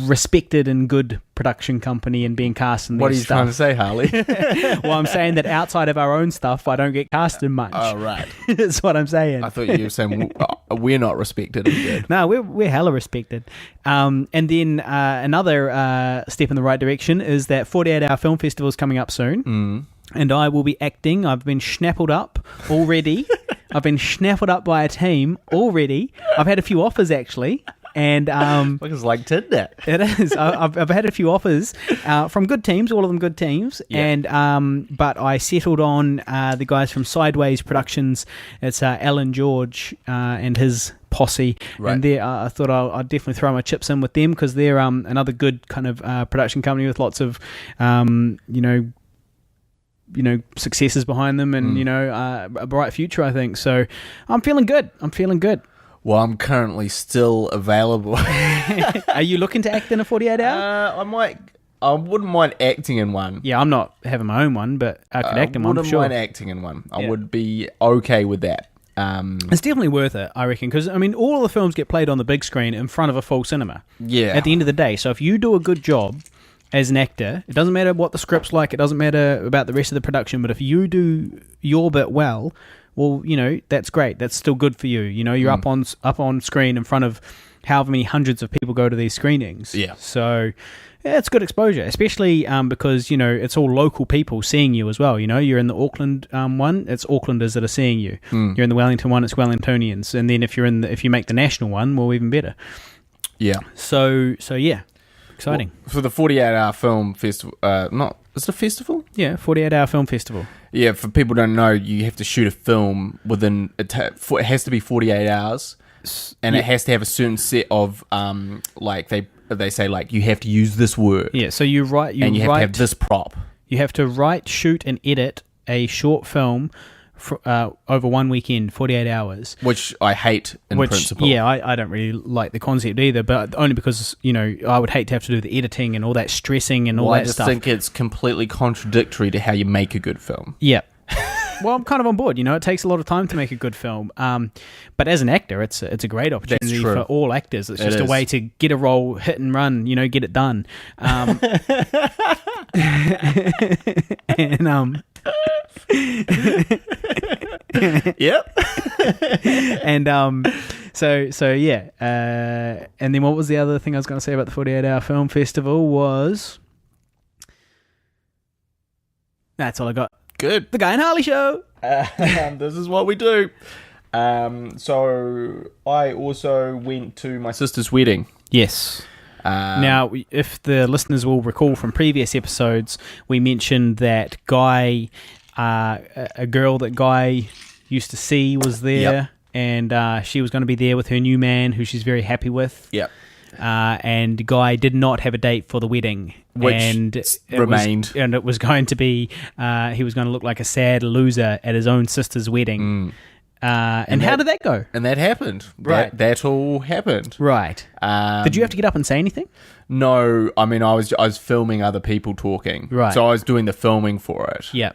[SPEAKER 8] respected and good production company and being cast in their
[SPEAKER 6] What are you trying to say, Harley?
[SPEAKER 8] Well, I'm saying that outside of our own stuff, I don't get cast in much.
[SPEAKER 6] Oh, right.
[SPEAKER 8] That's what I'm saying.
[SPEAKER 6] I thought you were saying we're not respected.
[SPEAKER 8] No, we're hella respected. And then another step in the right direction is that 48 Hour Film Festival is coming up soon. And I will be acting. I've been snaffled up already. I've been snaffled up by a team already. I've had a few offers, actually. And
[SPEAKER 6] it's like Tinder.
[SPEAKER 8] It is. I've had a few offers from good teams, all of them good teams. Yeah. And but I settled on the guys from Sideways Productions. It's Alan George and his posse. Right. And I thought I'd definitely throw my chips in with them because they're another good kind of production company with lots of successes behind them and a bright future, I think. So I'm feeling good.
[SPEAKER 6] Well, I'm currently still available.
[SPEAKER 8] Are you looking to act in a 48 hour?
[SPEAKER 6] I wouldn't mind acting in one.
[SPEAKER 8] Yeah, I'm not having my own one, but I could act in one for sure.
[SPEAKER 6] I wouldn't mind acting in one. I would be okay with that.
[SPEAKER 8] It's definitely worth it, I reckon, because all of the films get played on the big screen in front of a full cinema.
[SPEAKER 6] Yeah.
[SPEAKER 8] At the end of the day, so if you do a good job as an actor, it doesn't matter what the script's like, it doesn't matter about the rest of the production, but if you do your bit well, that's great. That's still good for you. You're up on screen in front of however many hundreds of people go to these screenings.
[SPEAKER 6] Yeah.
[SPEAKER 8] So it's good exposure, especially because it's all local people seeing you as well. You're in the Auckland one, it's Aucklanders that are seeing you. You're in the Wellington one, it's Wellingtonians, and then if you make the national one, well, even better.
[SPEAKER 6] Yeah.
[SPEAKER 8] So yeah. Exciting.
[SPEAKER 6] Well, for the 48-hour film festival, is it a festival?
[SPEAKER 8] Yeah, 48-hour film festival.
[SPEAKER 6] Yeah, for people who don't know, you have to shoot a film within, it has to be 48 hours, and it has to have a certain set of, they say, you have to use this word.
[SPEAKER 8] Yeah, so you have
[SPEAKER 6] to have this prop.
[SPEAKER 8] You have to write, shoot, and edit a short film over one weekend, 48 hours.
[SPEAKER 6] Which I hate in principle.
[SPEAKER 8] Yeah, I don't really like the concept either, but only because, I would hate to have to do the editing and all that stressing and all that stuff.
[SPEAKER 6] I just think it's completely contradictory to how you make a good film.
[SPEAKER 8] Yeah. Well, I'm kind of on board. It takes a lot of time to make a good film. But as an actor, it's a great opportunity for all actors. It's just a way to get a role, hit and run, get it done.
[SPEAKER 6] Yep.
[SPEAKER 8] And so yeah. And then what was the other thing I was going to say about the 48-hour film festival was... That's all I got.
[SPEAKER 6] Good.
[SPEAKER 8] The Guy and Harley Show.
[SPEAKER 6] This is what we do. So I also went to my sister's wedding.
[SPEAKER 8] Yes. Now, if the listeners will recall from previous episodes, we mentioned that Guy, a girl that Guy used to see was there, and she was going to be there with her new man, who she's very happy with.
[SPEAKER 6] Yep.
[SPEAKER 8] And Guy did not have a date for the wedding,
[SPEAKER 6] which remained.
[SPEAKER 8] It was going to be, he was going to look like a sad loser at his own sister's wedding. And how did that go?
[SPEAKER 6] And that happened.
[SPEAKER 8] Right.
[SPEAKER 6] That all happened.
[SPEAKER 8] Right. Did you have to get up and say anything?
[SPEAKER 6] No, I mean, I was filming other people talking.
[SPEAKER 8] Right.
[SPEAKER 6] So I was doing the filming for it.
[SPEAKER 8] Yeah.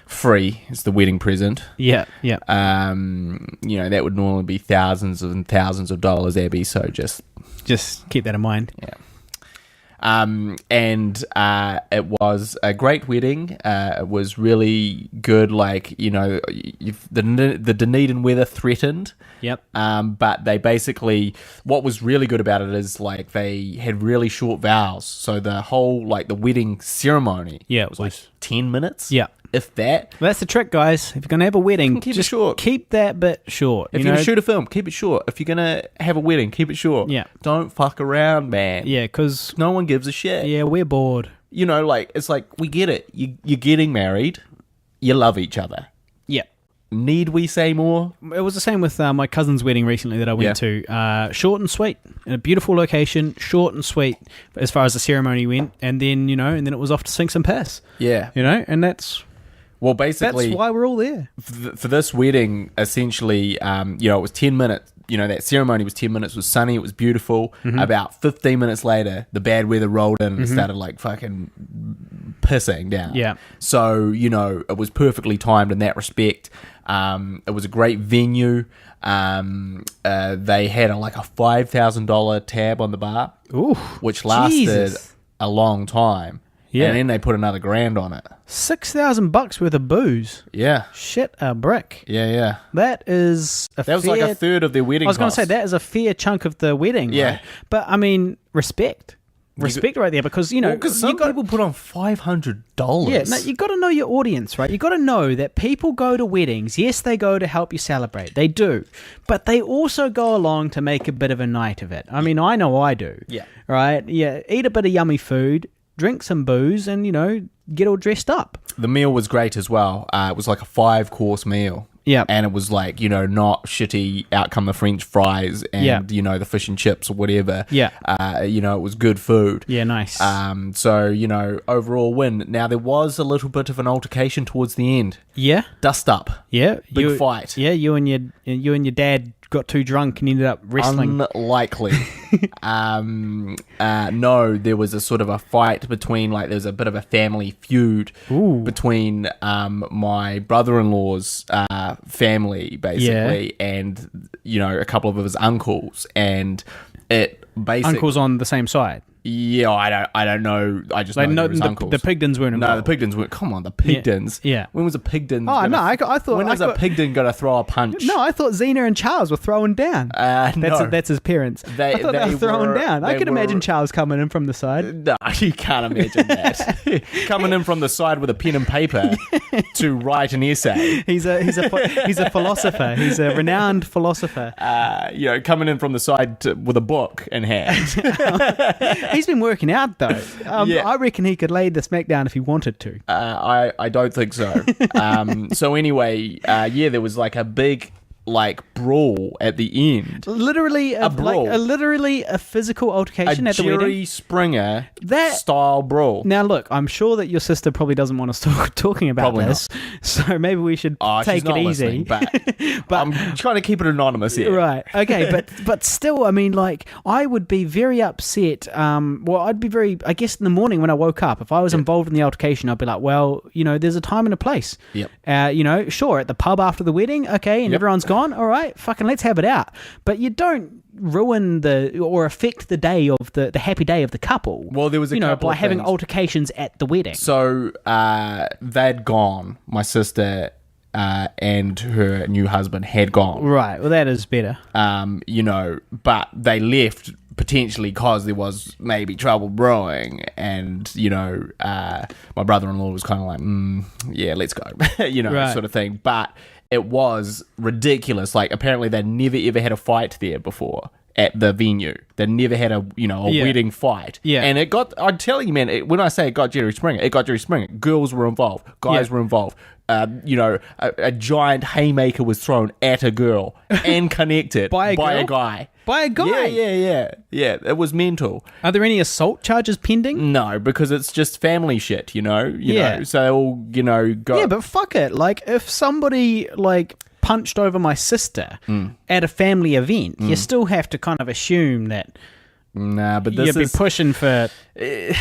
[SPEAKER 6] Free. It's the wedding present.
[SPEAKER 8] Yeah, yeah.
[SPEAKER 6] That would normally be thousands and thousands of dollars, Abby, so just
[SPEAKER 8] keep that in mind.
[SPEAKER 6] Yeah. It was a great wedding. It was really good. Like, the Dunedin weather threatened.
[SPEAKER 8] Yep.
[SPEAKER 6] But they basically, what was really good about it is like they had really short vows. So the whole the wedding ceremony, was like 10 minutes.
[SPEAKER 8] Yeah.
[SPEAKER 6] If that.
[SPEAKER 8] Well, that's the trick, guys. If you're going to have a wedding,
[SPEAKER 6] Keep it
[SPEAKER 8] just
[SPEAKER 6] short.
[SPEAKER 8] keep that bit short.
[SPEAKER 6] If you're going to shoot a film, keep it short. If you're going to have a wedding, keep it short.
[SPEAKER 8] Yeah.
[SPEAKER 6] Don't fuck around, man.
[SPEAKER 8] Yeah, because...
[SPEAKER 6] No one gives a shit.
[SPEAKER 8] Yeah, we're bored.
[SPEAKER 6] It's like, we get it. You're getting married. You love each other.
[SPEAKER 8] Yeah.
[SPEAKER 6] Need we say more?
[SPEAKER 8] It was the same with my cousin's wedding recently that I went to. Short and sweet. In a beautiful location, short and sweet as far as the ceremony went. And then, and then it was off to sing some piss.
[SPEAKER 6] Yeah.
[SPEAKER 8] And that's...
[SPEAKER 6] Well, basically...
[SPEAKER 8] That's why we're all there.
[SPEAKER 6] For this wedding, essentially, it was 10 minutes. That ceremony was 10 minutes. It was sunny. It was beautiful. Mm-hmm. About 15 minutes later, the bad weather rolled in and started, fucking pissing down.
[SPEAKER 8] Yeah.
[SPEAKER 6] So, it was perfectly timed in that respect. It was a great venue. They had a $5,000 tab on the bar.
[SPEAKER 8] Ooh,
[SPEAKER 6] which lasted
[SPEAKER 8] Jesus.
[SPEAKER 6] a long time.
[SPEAKER 8] Yeah.
[SPEAKER 6] And then they put another $1,000 on it.
[SPEAKER 8] $6,000 worth of booze.
[SPEAKER 6] Yeah.
[SPEAKER 8] Shit a brick.
[SPEAKER 6] Yeah.
[SPEAKER 8] That is
[SPEAKER 6] That was like a third of their wedding
[SPEAKER 8] I was going to
[SPEAKER 6] costs.
[SPEAKER 8] say, that is a fair chunk of the wedding.
[SPEAKER 6] Yeah.
[SPEAKER 8] Right? But, I mean, respect. Respect right there because,
[SPEAKER 6] because some people put on $500.
[SPEAKER 8] Yeah, no, you got to know your audience, right? You got to know that people go to weddings. Yes, they go to help you celebrate. They do. But they also go along to make a bit of a night of it. I mean, I know I do.
[SPEAKER 6] Yeah.
[SPEAKER 8] Right? Yeah, eat a bit of yummy food, drink some booze, and, get all dressed up.
[SPEAKER 6] The meal was great as well. It was like a 5-course meal.
[SPEAKER 8] Yeah.
[SPEAKER 6] And it was like, not shitty out come the French fries and, the fish and chips or whatever.
[SPEAKER 8] Yeah.
[SPEAKER 6] It was good food.
[SPEAKER 8] Yeah, nice.
[SPEAKER 6] So, overall win. Now, there was a little bit of an altercation towards the end.
[SPEAKER 8] Yeah.
[SPEAKER 6] Dust up.
[SPEAKER 8] Yeah.
[SPEAKER 6] Big fight.
[SPEAKER 8] Yeah, you and your dad got too drunk and ended up wrestling.
[SPEAKER 6] Unlikely. No, there was a sort of a fight between, there was a bit of a family feud between my brother-in-law's family, basically, and, a couple of his uncles, and it basically...
[SPEAKER 8] Uncles on the same side?
[SPEAKER 6] Yeah, I don't know. I just know there was uncles.
[SPEAKER 8] The Pigdens weren't involved.
[SPEAKER 6] No, the Pigdens weren't. Come on, the Pigdens.
[SPEAKER 8] Yeah.
[SPEAKER 6] When was a Pigden?
[SPEAKER 8] Oh, no, I thought...
[SPEAKER 6] When was a Pigden going to throw a punch?
[SPEAKER 8] No, I thought Xena and Charles were throwing down.
[SPEAKER 6] No.
[SPEAKER 8] That's his parents. I thought they were throwing down. I could imagine Charles coming in from the side.
[SPEAKER 6] No, you can't imagine that. Coming in from the side with a pen and paper to write an essay.
[SPEAKER 8] He's a philosopher. He's a renowned philosopher.
[SPEAKER 6] Coming in from the side with a book in hand.
[SPEAKER 8] He's been working out, though.
[SPEAKER 6] Yeah.
[SPEAKER 8] I reckon he could lay the smack down if he wanted to.
[SPEAKER 6] I don't think so. So anyway, there was a big brawl at the end.
[SPEAKER 8] Literally a brawl. Literally a physical altercation at the wedding.
[SPEAKER 6] Jerry Springer style brawl.
[SPEAKER 8] Now look, I'm sure that your sister probably doesn't want us talking about
[SPEAKER 6] Probably
[SPEAKER 8] this, so maybe we should take it easy.
[SPEAKER 6] But I'm trying to keep it anonymous here.
[SPEAKER 8] Right. Okay. but still, I mean, I would be very upset. I'd be very. I guess in the morning when I woke up, if I was involved in the altercation, I'd be like, well, there's a time and a place.
[SPEAKER 6] Yep.
[SPEAKER 8] Sure, at the pub after the wedding, okay, and everyone's gone. All right, fucking let's have it out. But you don't ruin or affect the day of the happy day of the couple.
[SPEAKER 6] Well, there was a couple
[SPEAKER 8] by
[SPEAKER 6] of
[SPEAKER 8] having
[SPEAKER 6] things.
[SPEAKER 8] altercations at the wedding.
[SPEAKER 6] So they'd gone. My sister and her new husband had gone.
[SPEAKER 8] Right. Well, that is better.
[SPEAKER 6] But they left potentially because there was maybe trouble brewing, and my brother-in-law was kind of like, yeah, let's go,
[SPEAKER 8] Right.
[SPEAKER 6] sort of thing. But it was ridiculous. Apparently they never ever had a fight there before at the venue. They never had a wedding fight.
[SPEAKER 8] Yeah.
[SPEAKER 6] And it got, I'm telling you, man, when I say it got Jerry Springer, it got Jerry Springer. Girls were involved. Guys were involved. A giant haymaker was thrown at a girl and connected
[SPEAKER 8] By a
[SPEAKER 6] a
[SPEAKER 8] girl?
[SPEAKER 6] guy.
[SPEAKER 8] By a guy?
[SPEAKER 6] Yeah. It was mental.
[SPEAKER 8] Are there any assault charges pending?
[SPEAKER 6] No, because it's just family shit, you know. So they all, go.
[SPEAKER 8] Yeah, but fuck it. If somebody punched over my sister at a family event, you still have to kind of assume that
[SPEAKER 6] Nah, but this
[SPEAKER 8] you'd be
[SPEAKER 6] is
[SPEAKER 8] pushing for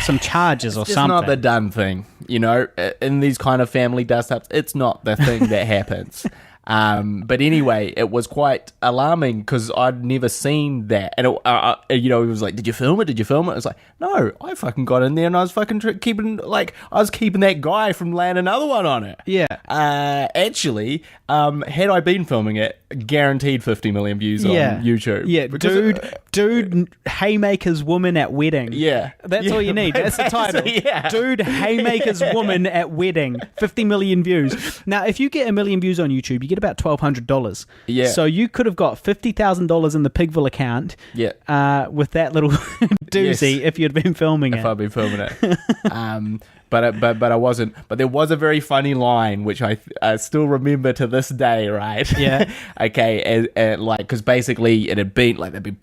[SPEAKER 8] some charges or
[SPEAKER 6] it's
[SPEAKER 8] something.
[SPEAKER 6] not the done thing, you know. In these kind of family dust-ups, it's not the thing that happens. But anyway, it was quite alarming because I'd never seen that. And, it was like, did you film it? Did you film it? I was like, no, I fucking got in there and I was fucking keeping that guy from laying another one on it.
[SPEAKER 8] Yeah.
[SPEAKER 6] Actually, had I been filming it, guaranteed 50 million views on YouTube.
[SPEAKER 8] Yeah, dude haymakers woman at wedding.
[SPEAKER 6] Yeah.
[SPEAKER 8] That's all you need. That's the title.
[SPEAKER 6] Yeah.
[SPEAKER 8] Dude haymakers woman at wedding. 50 million views. Now, if you get 1 million views on YouTube, you get about $1,200.
[SPEAKER 6] Yeah.
[SPEAKER 8] So you could have got $50,000 in the Pigville account.
[SPEAKER 6] Yeah.
[SPEAKER 8] With that little doozy if you'd been filming it.
[SPEAKER 6] If I'd been filming it. But I wasn't. But there was a very funny line which I still remember to this day, right?
[SPEAKER 8] Yeah.
[SPEAKER 6] Okay, because basically it had been like they'd been,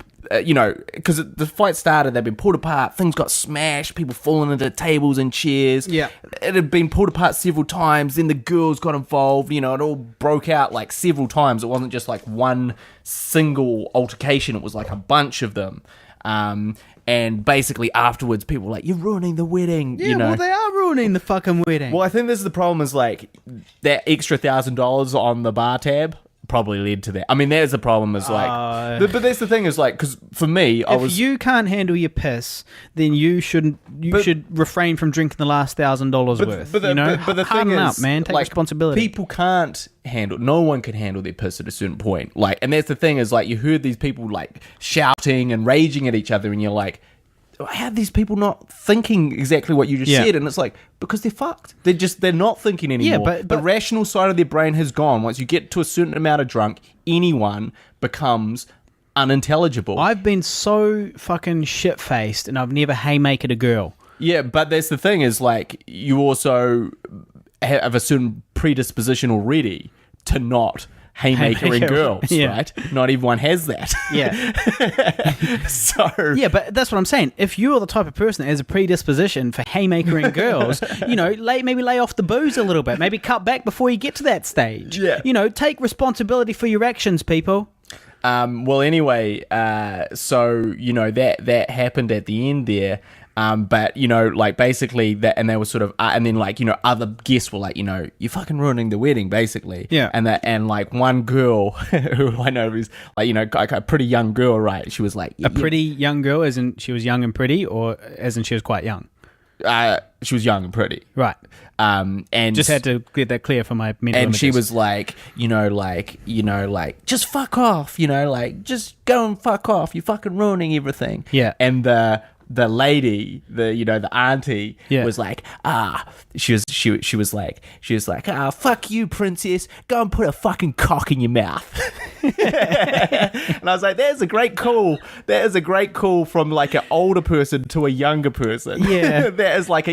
[SPEAKER 6] because the fight started, they'd been pulled apart, things got smashed, people falling into tables and chairs.
[SPEAKER 8] Yeah.
[SPEAKER 6] It had been pulled apart several times. Then the girls got involved. It all broke out like several times. It wasn't just like one single altercation. It was like a bunch of them. And basically afterwards, people were like, "You're ruining the wedding."
[SPEAKER 8] Yeah, well, they are ruining the fucking wedding.
[SPEAKER 6] Well, I think this is the problem is like that extra $1,000 on the bar tab probably led to that. I mean, there's the problem is like, but that's the thing is like, because for me,
[SPEAKER 8] if you can't handle your piss, then you should refrain from drinking the last $1,000 worth.
[SPEAKER 6] But the thing
[SPEAKER 8] Harden
[SPEAKER 6] is,
[SPEAKER 8] up, man, take
[SPEAKER 6] like,
[SPEAKER 8] responsibility.
[SPEAKER 6] People can't handle. No one can handle their piss at a certain point. Like, and that's the thing is like, you heard these people like shouting and raging at each other, and you're like, how are these people not thinking exactly what you just said? And it's like, because they're fucked. They're not thinking anymore.
[SPEAKER 8] Yeah, but
[SPEAKER 6] the rational side of their brain has gone. Once you get to a certain amount of drunk, anyone becomes unintelligible.
[SPEAKER 8] I've been so fucking shit-faced and I've never haymakered a girl.
[SPEAKER 6] Yeah, but that's the thing is like, you also have a certain predisposition already to not haymakering girls, right? Not everyone has that.
[SPEAKER 8] Yeah.
[SPEAKER 6] So
[SPEAKER 8] yeah, but that's what I'm saying. If you're the type of person that has a predisposition for haymakering girls, maybe lay off the booze a little bit. Maybe cut back before you get to that stage.
[SPEAKER 6] Yeah.
[SPEAKER 8] Take responsibility for your actions, people.
[SPEAKER 6] Well, anyway, so that happened at the end there. But like basically that, and they were sort of, and then like other guests were like, you're fucking ruining the wedding, basically.
[SPEAKER 8] Yeah.
[SPEAKER 6] And like one girl who I know is like like a pretty young girl, right? She was like
[SPEAKER 8] a pretty young girl, as in she was young and pretty, or as in she was quite young.
[SPEAKER 6] She was young and pretty,
[SPEAKER 8] right?
[SPEAKER 6] And
[SPEAKER 8] just had to get that clear for my mental images.
[SPEAKER 6] She was like, like just fuck off, like just go and fuck off. You're fucking ruining everything.
[SPEAKER 8] Yeah.
[SPEAKER 6] And the lady, the auntie, was like, she was like, fuck you, princess, go and put a fucking cock in your mouth. And I was like, that is a great call from like an older person to a younger person.
[SPEAKER 8] Yeah.
[SPEAKER 6] That is like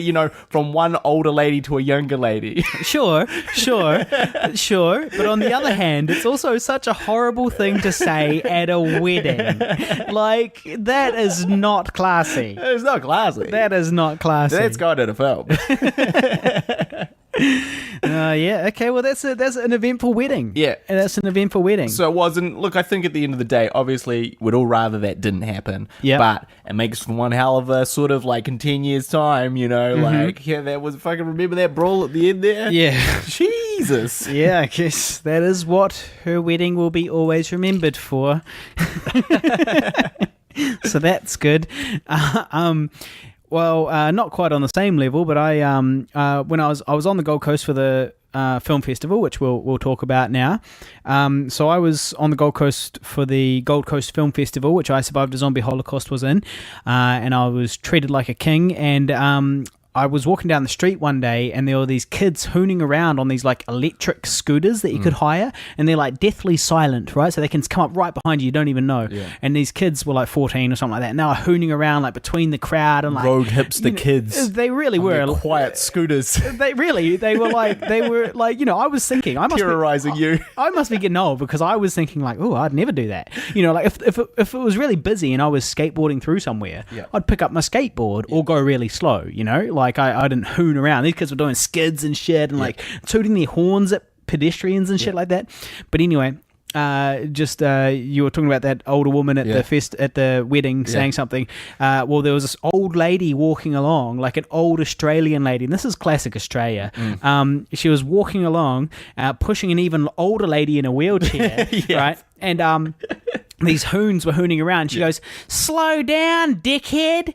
[SPEAKER 6] from one older lady to a younger lady.
[SPEAKER 8] Sure. But on the other hand, it's also such a horrible thing to say at a wedding. Like, that is not classy.
[SPEAKER 6] It's not classy.
[SPEAKER 8] That is not classy.
[SPEAKER 6] That's gone in a film.
[SPEAKER 8] Yeah. Okay. Well, that's an eventful wedding.
[SPEAKER 6] Yeah,
[SPEAKER 8] and that's an eventful wedding.
[SPEAKER 6] So it wasn't. Look, I think at the end of the day, obviously, we'd all rather that didn't happen.
[SPEAKER 8] Yeah.
[SPEAKER 6] But it makes for one hell of a sort of like in 10 years' time, like that was fucking remember that brawl at the end there.
[SPEAKER 8] Yeah.
[SPEAKER 6] Jesus.
[SPEAKER 8] Yeah. I guess that is what her wedding will be always remembered for. So that's good. Well, not quite on the same level, but I when I was on the Gold Coast for the film festival, which we'll talk about now. So I was on the Gold Coast for the Gold Coast Film Festival, which I Survived a Zombie Holocaust was in, and I was treated like a king. And I was walking down the street one day and there were these kids hooning around on these like electric scooters that you could hire, and they're like deathly silent, right? So they can come up right behind you, you don't even know. Yeah. And these kids were like 14 or something like that, and they were hooning around like between the crowd and like
[SPEAKER 6] rogue hipster kids.
[SPEAKER 8] They really were
[SPEAKER 6] quiet scooters.
[SPEAKER 8] They were like I was thinking I must
[SPEAKER 6] terrorizing you.
[SPEAKER 8] I must be getting old, because I was thinking like, oh, I'd never do that. Like if it was really busy and I was skateboarding through somewhere, I'd pick up my skateboard or go really slow, like I didn't hoon around. These kids were doing skids and shit and like tooting their horns at pedestrians and shit like that. But anyway, you were talking about that older woman at the wedding saying something. Well, there was this old lady walking along, like an old Australian lady, and this is classic Australia. She was walking along, pushing an even older lady in a wheelchair, right? And these hoons were hooning around. She goes, "Slow down, dickhead."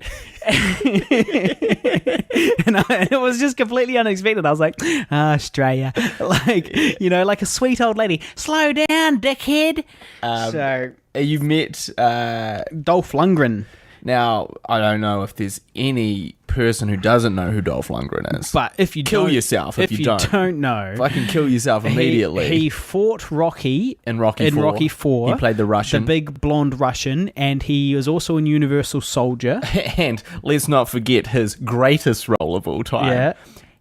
[SPEAKER 8] And it was just completely unexpected. I was like, Australia. Like, you know, like a sweet old lady. "Slow down, dickhead." So
[SPEAKER 6] you've met
[SPEAKER 8] Dolph Lungren.
[SPEAKER 6] Now, I don't know if there's any person who doesn't know who Dolph Lundgren is.
[SPEAKER 8] But if you
[SPEAKER 6] kill
[SPEAKER 8] don't,
[SPEAKER 6] yourself if you
[SPEAKER 8] don't know.
[SPEAKER 6] Fucking kill yourself immediately.
[SPEAKER 8] He fought Rocky
[SPEAKER 6] in Rocky IV. He played the Russian.
[SPEAKER 8] The big blonde Russian, and he was also in Universal Soldier.
[SPEAKER 6] And let's not forget his greatest role of all time.
[SPEAKER 8] Yeah.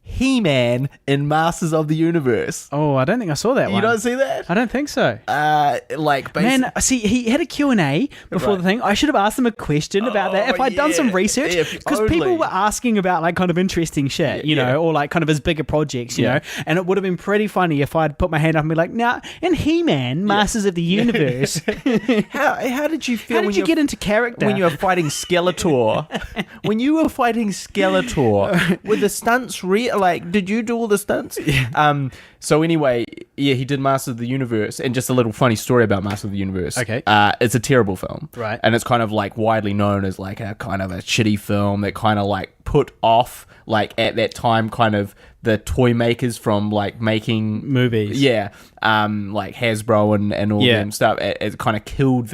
[SPEAKER 6] He-Man in Masters of the Universe.
[SPEAKER 8] Oh, I don't think I saw that one.
[SPEAKER 6] You don't see that?
[SPEAKER 8] I don't think so.
[SPEAKER 6] Man,
[SPEAKER 8] see, he had a Q&A before the thing. I should have asked him a question about that if I'd done some research. Because people were asking about like kind of interesting shit, you know, or like kind of his bigger projects, you know. And it would have been pretty funny if I'd put my hand up and be like, "Nah, in He-Man, Masters of the Universe."
[SPEAKER 6] How did you feel?
[SPEAKER 8] How did you get into character
[SPEAKER 6] when you were fighting Skeletor? When you were fighting Skeletor, were the stunts real? Like, did you do all the stunts? Yeah. So anyway, he did Masters of the Universe, and just a little funny story about Masters of the Universe.
[SPEAKER 8] Okay.
[SPEAKER 6] It's a terrible film.
[SPEAKER 8] Right.
[SPEAKER 6] And it's kind of like widely known as like a kind of a shitty film that kind of like put off, like at that time, kind of the toy makers from like making
[SPEAKER 8] movies.
[SPEAKER 6] Yeah. Like Hasbro and all them stuff. It kind of killed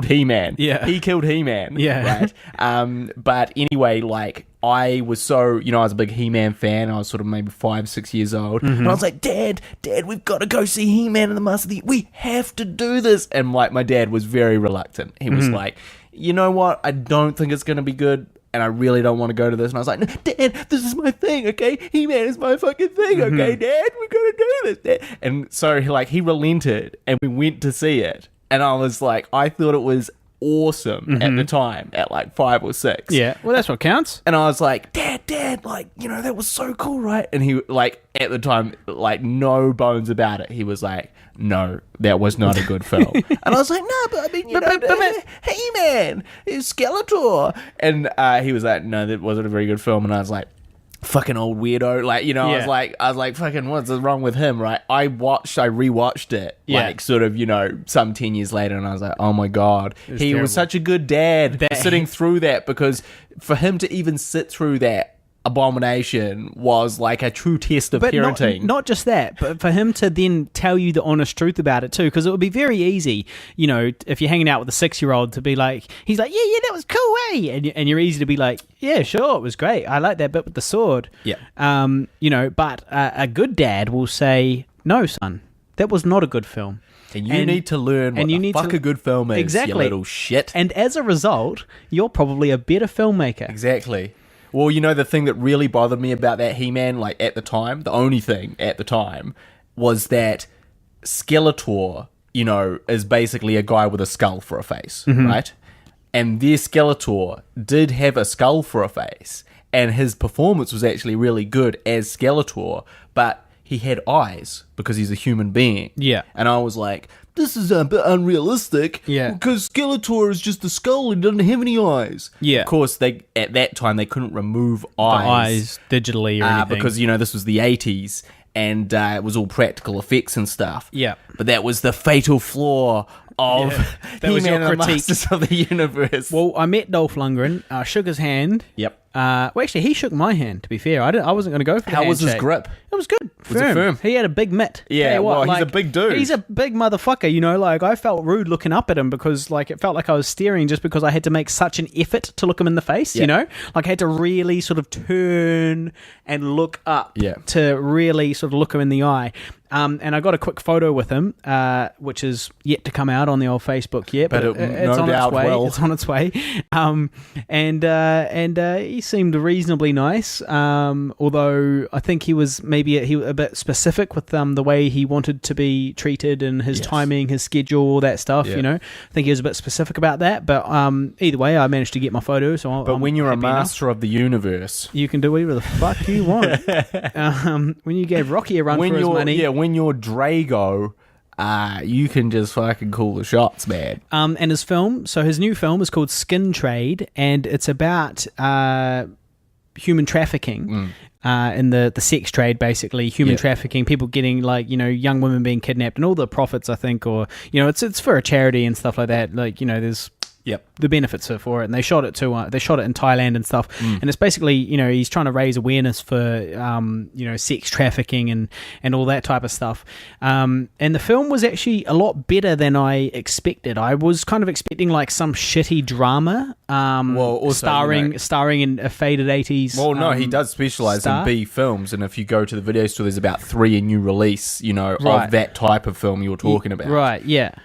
[SPEAKER 6] He-Man.
[SPEAKER 8] Yeah.
[SPEAKER 6] He killed He-Man.
[SPEAKER 8] Yeah.
[SPEAKER 6] Right. But anyway, like I was so, I was a big He-Man fan. I was sort of maybe 5-6 years old.
[SPEAKER 8] Mm-hmm.
[SPEAKER 6] And I was like, Dad, we've got to go see He-Man and the Master of the... We have to do this. And like my dad was very reluctant. He was like, "You know what? I don't think it's going to be good. And I really don't want to go to this." And I was like, "No, Dad, this is my thing, okay? He-Man is my fucking thing, okay, Dad? We're going to do this, Dad." And so he relented and we went to see it. And I was like, I thought it was awesome at the time, at like 5 or 6.
[SPEAKER 8] Yeah, well, that's what counts.
[SPEAKER 6] And I was like, Dad, like, that was so cool, right? And he, like, at the time, like, no bones about it. He was like, "No, that was not a good film." And I was like, "No, but I mean, He-Man, it's Skeletor." And he was like, "No, that wasn't a very good film." And I was like, "Fucking old weirdo." Like, I was like, fucking, what's wrong with him, right? I rewatched it, like, sort of, some 10 years later, and I was like, oh my God, he was such a good dad sitting through that, because for him to even sit through that abomination was like a true test of parenting.
[SPEAKER 8] Not just that, but for him to then tell you the honest truth about it too, because it would be very easy, if you're hanging out with a 6-year-old, to be like, he's like, yeah, that was cool, eh? And you're easy to be like, yeah, sure, it was great. I like that bit with the sword.
[SPEAKER 6] Yeah.
[SPEAKER 8] But a good dad will say, "No, son, that was not a good film."
[SPEAKER 6] And you need to learn what the fuck a good film is, you little shit.
[SPEAKER 8] And as a result, you're probably a better filmmaker.
[SPEAKER 6] Exactly. Well, the thing that really bothered me about that He-Man, like, at the time, the only thing at the time, was that Skeletor, is basically a guy with a skull for a face, right? And their Skeletor did have a skull for a face, and his performance was actually really good as Skeletor, but he had eyes because he's a human being.
[SPEAKER 8] Yeah.
[SPEAKER 6] And I was like, this is a bit unrealistic.
[SPEAKER 8] Yeah.
[SPEAKER 6] Because Skeletor is just a skull and doesn't have any eyes.
[SPEAKER 8] Yeah.
[SPEAKER 6] Of course, at that time, they couldn't remove
[SPEAKER 8] eyes digitally or anything.
[SPEAKER 6] Because, this was the 80s, and it was all practical effects and stuff.
[SPEAKER 8] Yeah.
[SPEAKER 6] But that was the fatal flaw of
[SPEAKER 8] that was
[SPEAKER 6] He-Man
[SPEAKER 8] your
[SPEAKER 6] and the
[SPEAKER 8] critique.
[SPEAKER 6] Masters of the Universe.
[SPEAKER 8] Well, I met Dolph Lundgren, shook his hand.
[SPEAKER 6] Yep.
[SPEAKER 8] Well, actually, he shook my hand, to be fair. I wasn't going to go for the
[SPEAKER 6] How was his
[SPEAKER 8] handshake.
[SPEAKER 6] grip?
[SPEAKER 8] It was good.
[SPEAKER 6] Was it firm?
[SPEAKER 8] He had a big mitt.
[SPEAKER 6] Yeah,
[SPEAKER 8] Tell you what,
[SPEAKER 6] well, he's a big dude.
[SPEAKER 8] He's a big motherfucker, like, I felt rude looking up at him because, like, it felt like I was staring just because I had to make such an effort to look him in the face, Like, I had to really sort of turn and look up to really sort of look him in the eye. And I got a quick photo with him, which is yet to come out on the old Facebook yet, but it's
[SPEAKER 6] no
[SPEAKER 8] on
[SPEAKER 6] doubt
[SPEAKER 8] its way.
[SPEAKER 6] will.
[SPEAKER 8] It's on its way. And he seemed reasonably nice, although I think he was maybe a bit specific with the way he wanted to be treated and his timing, his schedule, all that stuff, you know. I think he was a bit specific about that, but either way, I managed to get my photo, so
[SPEAKER 6] But
[SPEAKER 8] I'm
[SPEAKER 6] when you're a
[SPEAKER 8] happy
[SPEAKER 6] master of the universe...
[SPEAKER 8] You can do whatever the fuck you want. When you gave Rocky a run for his money...
[SPEAKER 6] Yeah, when you're Drago... you can just fucking call the shots, man.
[SPEAKER 8] And his new film is called Skin Trade, and it's about human trafficking in the sex trade, basically. Human trafficking, people getting, like, you know, young women being kidnapped, and all the profits, I think, or, you know, it's for a charity and stuff like that. Like, you know, there's the benefits are for it, and they shot it in Thailand and stuff, and it's basically, you know, he's trying to raise awareness for you know, sex trafficking and all that type of stuff, and the film was actually a lot better than I expected. I was kind of expecting like some shitty drama, starring in a faded 80s.
[SPEAKER 6] Well, no, he does specialize in B films, and if you go to the video store, there's about 3 in new release, you know, of that type of film you're talking about.
[SPEAKER 8] Right, yeah.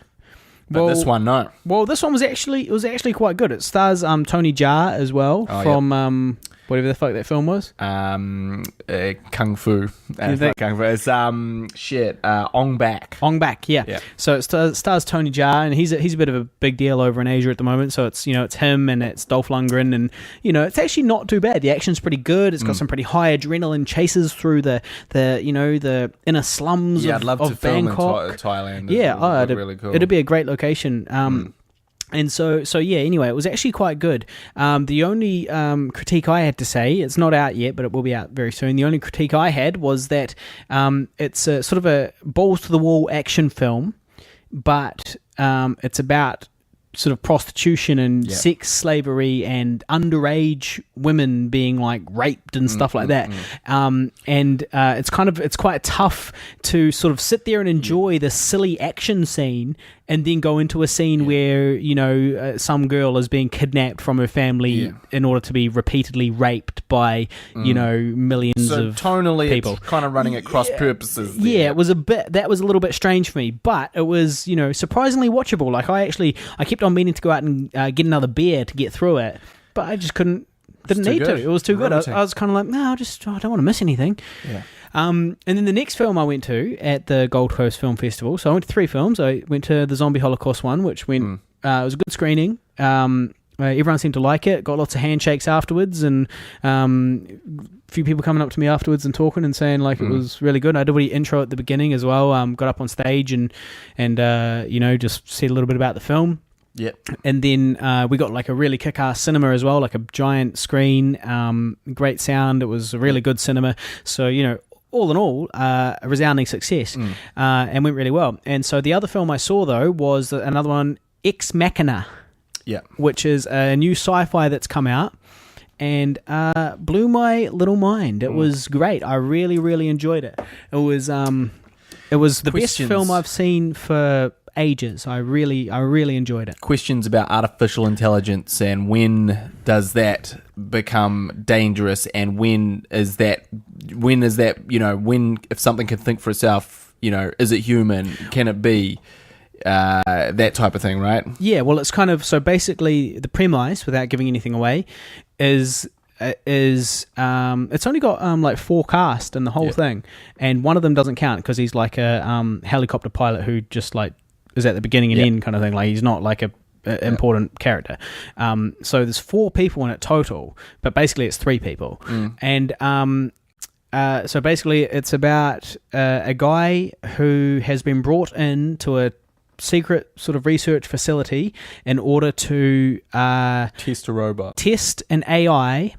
[SPEAKER 6] But this one, no.
[SPEAKER 8] Well, this one was actually quite good. It stars Tony Jaa as well from whatever the fuck that film was.
[SPEAKER 6] Kung Fu. Not Kung Fu. It's Ong Bak.
[SPEAKER 8] Ong Bak, yeah. So it stars Tony Jaa, and he's a bit of a big deal over in Asia at the moment. So it's, you know, it's him and it's Dolph Lungren, and, you know, it's actually not too bad. The action's pretty good. It's got some pretty high adrenaline chases through the you know, the inner slums of Bangkok.
[SPEAKER 6] I'd love to film in Thailand.
[SPEAKER 8] Yeah,
[SPEAKER 6] it'd really cool.
[SPEAKER 8] It'd be a great location. And so yeah, anyway, it was actually quite good. The only critique I had to say, it's not out yet, but it will be out very soon. The only critique I had was that it's a sort of a balls-to-the-wall action film, but it's about sort of prostitution and sex slavery and underage women being like raped and stuff like that. And it's quite tough to sort of sit there and enjoy the silly action scene and then go into a scene where, you know, some girl is being kidnapped from her family in order to be repeatedly raped by, you know, millions of
[SPEAKER 6] tonally
[SPEAKER 8] people.
[SPEAKER 6] It's kind of running at cross purposes there.
[SPEAKER 8] Yeah, that was a little bit strange for me, but it was, you know, surprisingly watchable. Like, I kept on meaning to go out and get another beer to get through it, but I just didn't need to. It was too good. I was kind of like, no, I don't want to miss anything. Yeah. And then the next film I went to at the Gold Coast Film Festival, so I went to 3 films. I went to the Zombie Holocaust one, which it was a good screening. Everyone seemed to like it. Got lots of handshakes afterwards, and a few people coming up to me afterwards and talking and saying like it was really good. I did a intro at the beginning as well. Got up on stage and you know, just said a little bit about the film.
[SPEAKER 6] Yep. And
[SPEAKER 8] then we got like a really kick-ass cinema as well, like a giant screen, great sound. It was a really good cinema. So, you know, all in all, a resounding success, and went really well. And so the other film I saw, though, was another one, Ex Machina, which is a new sci-fi that's come out, and blew my little mind. It was great. I really, really enjoyed it. It was the best film I've seen for ages. I really enjoyed it.
[SPEAKER 6] Questions about artificial intelligence, and when does that become dangerous, and when is that, you know, if something can think for itself, you know, is it human? Can it be? That type of thing, right?
[SPEAKER 8] Yeah, well, it's kind of, so basically the premise, without giving anything away, is it's only got like 4 cast in the whole thing, and one of them doesn't count because he's like a helicopter pilot who just like is at the beginning and end kind of thing. Like, he's not like a important character. So there's 4 people in it total, but basically it's 3 people. And so basically it's about a guy who has been brought into a secret sort of research facility in order to
[SPEAKER 6] test a robot,
[SPEAKER 8] test an AI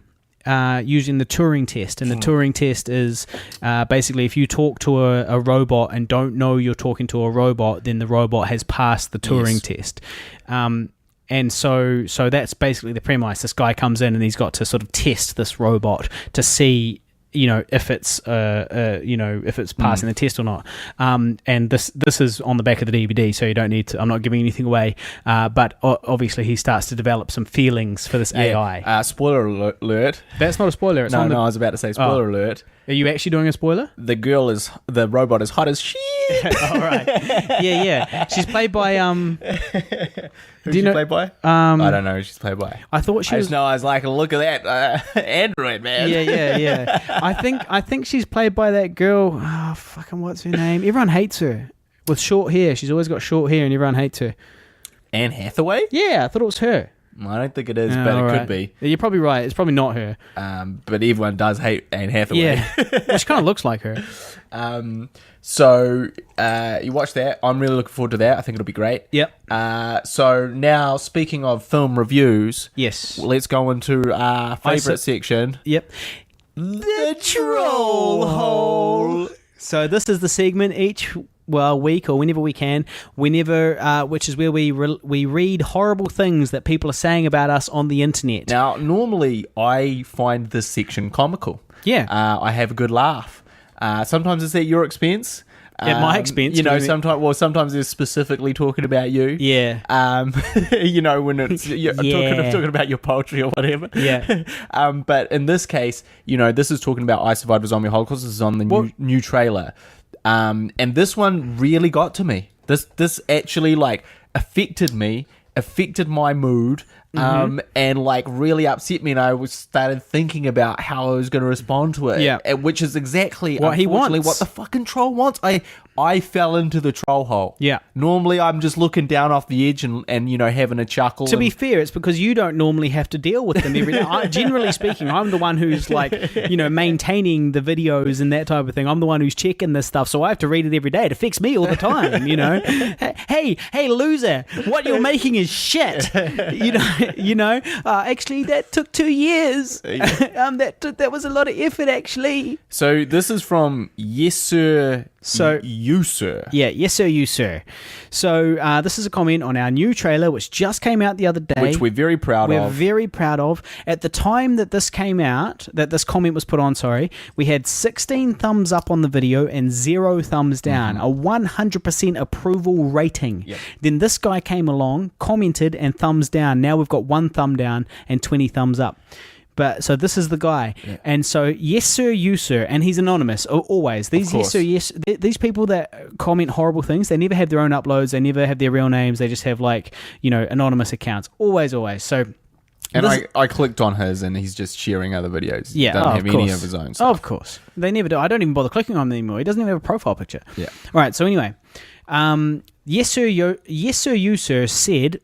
[SPEAKER 8] using the Turing test. And the Turing test is basically if you talk to a robot and don't know you're talking to a robot, then the robot has passed the Turing test. And so that's basically the premise. This guy comes in and he's got to sort of test this robot to see, you know, if it's if it's passing the test or not. And this is on the back of the DVD, so you don't need to, I'm not giving anything away, but obviously he starts to develop some feelings for this AI.
[SPEAKER 6] Spoiler alert.
[SPEAKER 8] That's not a spoiler. It's
[SPEAKER 6] I was about to say spoiler alert.
[SPEAKER 8] Are you actually doing a spoiler?
[SPEAKER 6] The robot is hot as shit.
[SPEAKER 8] All right. Yeah. She's played by
[SPEAKER 6] Who's she played by? I don't know who she's played by.
[SPEAKER 8] I thought she
[SPEAKER 6] I
[SPEAKER 8] was.
[SPEAKER 6] just know I was like, look at that android, man.
[SPEAKER 8] Yeah. I think she's played by that girl. Oh, fucking what's her name? Everyone hates her with short hair. She's always got short hair, and everyone hates her.
[SPEAKER 6] Anne Hathaway?
[SPEAKER 8] Yeah, I thought it was her.
[SPEAKER 6] I don't think it is, but it could be.
[SPEAKER 8] You're probably right. It's probably not her.
[SPEAKER 6] But everyone does hate Anne Hathaway.
[SPEAKER 8] Yeah, well, she kind of looks like her.
[SPEAKER 6] So you watch that. I'm really looking forward to that. I think it'll be great.
[SPEAKER 8] Yep.
[SPEAKER 6] So now, speaking of film reviews,
[SPEAKER 8] yes,
[SPEAKER 6] let's go into our favourite section.
[SPEAKER 8] Yep.
[SPEAKER 6] The Troll Holl.
[SPEAKER 8] So this is the segment each week or whenever we can, which is where we read horrible things that people are saying about us on the internet.
[SPEAKER 6] Now, normally I find this section comical.
[SPEAKER 8] Yeah.
[SPEAKER 6] I have a good laugh. Sometimes it's at your expense.
[SPEAKER 8] At my expense,
[SPEAKER 6] you know. Sometimes they're specifically talking about you.
[SPEAKER 8] Yeah.
[SPEAKER 6] You know, when it's talking about your poetry or whatever.
[SPEAKER 8] Yeah.
[SPEAKER 6] But in this case, you know, this is talking about I Survived a Zombie Holocaust. This is on the new trailer. And this one really got to me. This actually like affected me, affected my mood, and like really upset me. And I started thinking about how I was going to respond to it.
[SPEAKER 8] Yeah,
[SPEAKER 6] which is exactly
[SPEAKER 8] what he wants.
[SPEAKER 6] What the fucking troll wants. I fell into the troll hole.
[SPEAKER 8] Yeah.
[SPEAKER 6] Normally, I'm just looking down off the edge and you know, having a chuckle.
[SPEAKER 8] To be fair, it's because you don't normally have to deal with them every day. Generally speaking, I'm the one who's like, you know, maintaining the videos and that type of thing. I'm the one who's checking this stuff, so I have to read it every day. It affects me all the time, you know. Hey, loser, what you're making is shit. You know. Actually, that took 2 years. That was a lot of effort, actually.
[SPEAKER 6] So this is from Yes Sir. You Sir.
[SPEAKER 8] Yeah, Yes Sir, You Sir. So this is a comment on our new trailer, which just came out the other day.
[SPEAKER 6] Which we're very proud of.
[SPEAKER 8] We're very proud of. At the time that this came out, that this comment was put on, we had 16 thumbs up on the video and 0 thumbs down. A 100% approval rating.
[SPEAKER 6] Yep.
[SPEAKER 8] Then this guy came along, commented, and thumbs down. Now we've got 1 thumb down and 20 thumbs up. But so this is the guy, and so Yes Sir, You Sir, and he's anonymous always. These Yes Sir, Yes, these people that comment horrible things, they never have their own uploads, they never have their real names, they just have like, you know, anonymous accounts. Always. So,
[SPEAKER 6] and I clicked on his, and he's just sharing other videos.
[SPEAKER 8] Yeah,
[SPEAKER 6] doesn't have any of his own stuff.
[SPEAKER 8] Of course, they never do. I don't even bother clicking on them anymore. He doesn't even have a profile picture.
[SPEAKER 6] Yeah.
[SPEAKER 8] All right. So anyway, Yes Sir, You Sir said.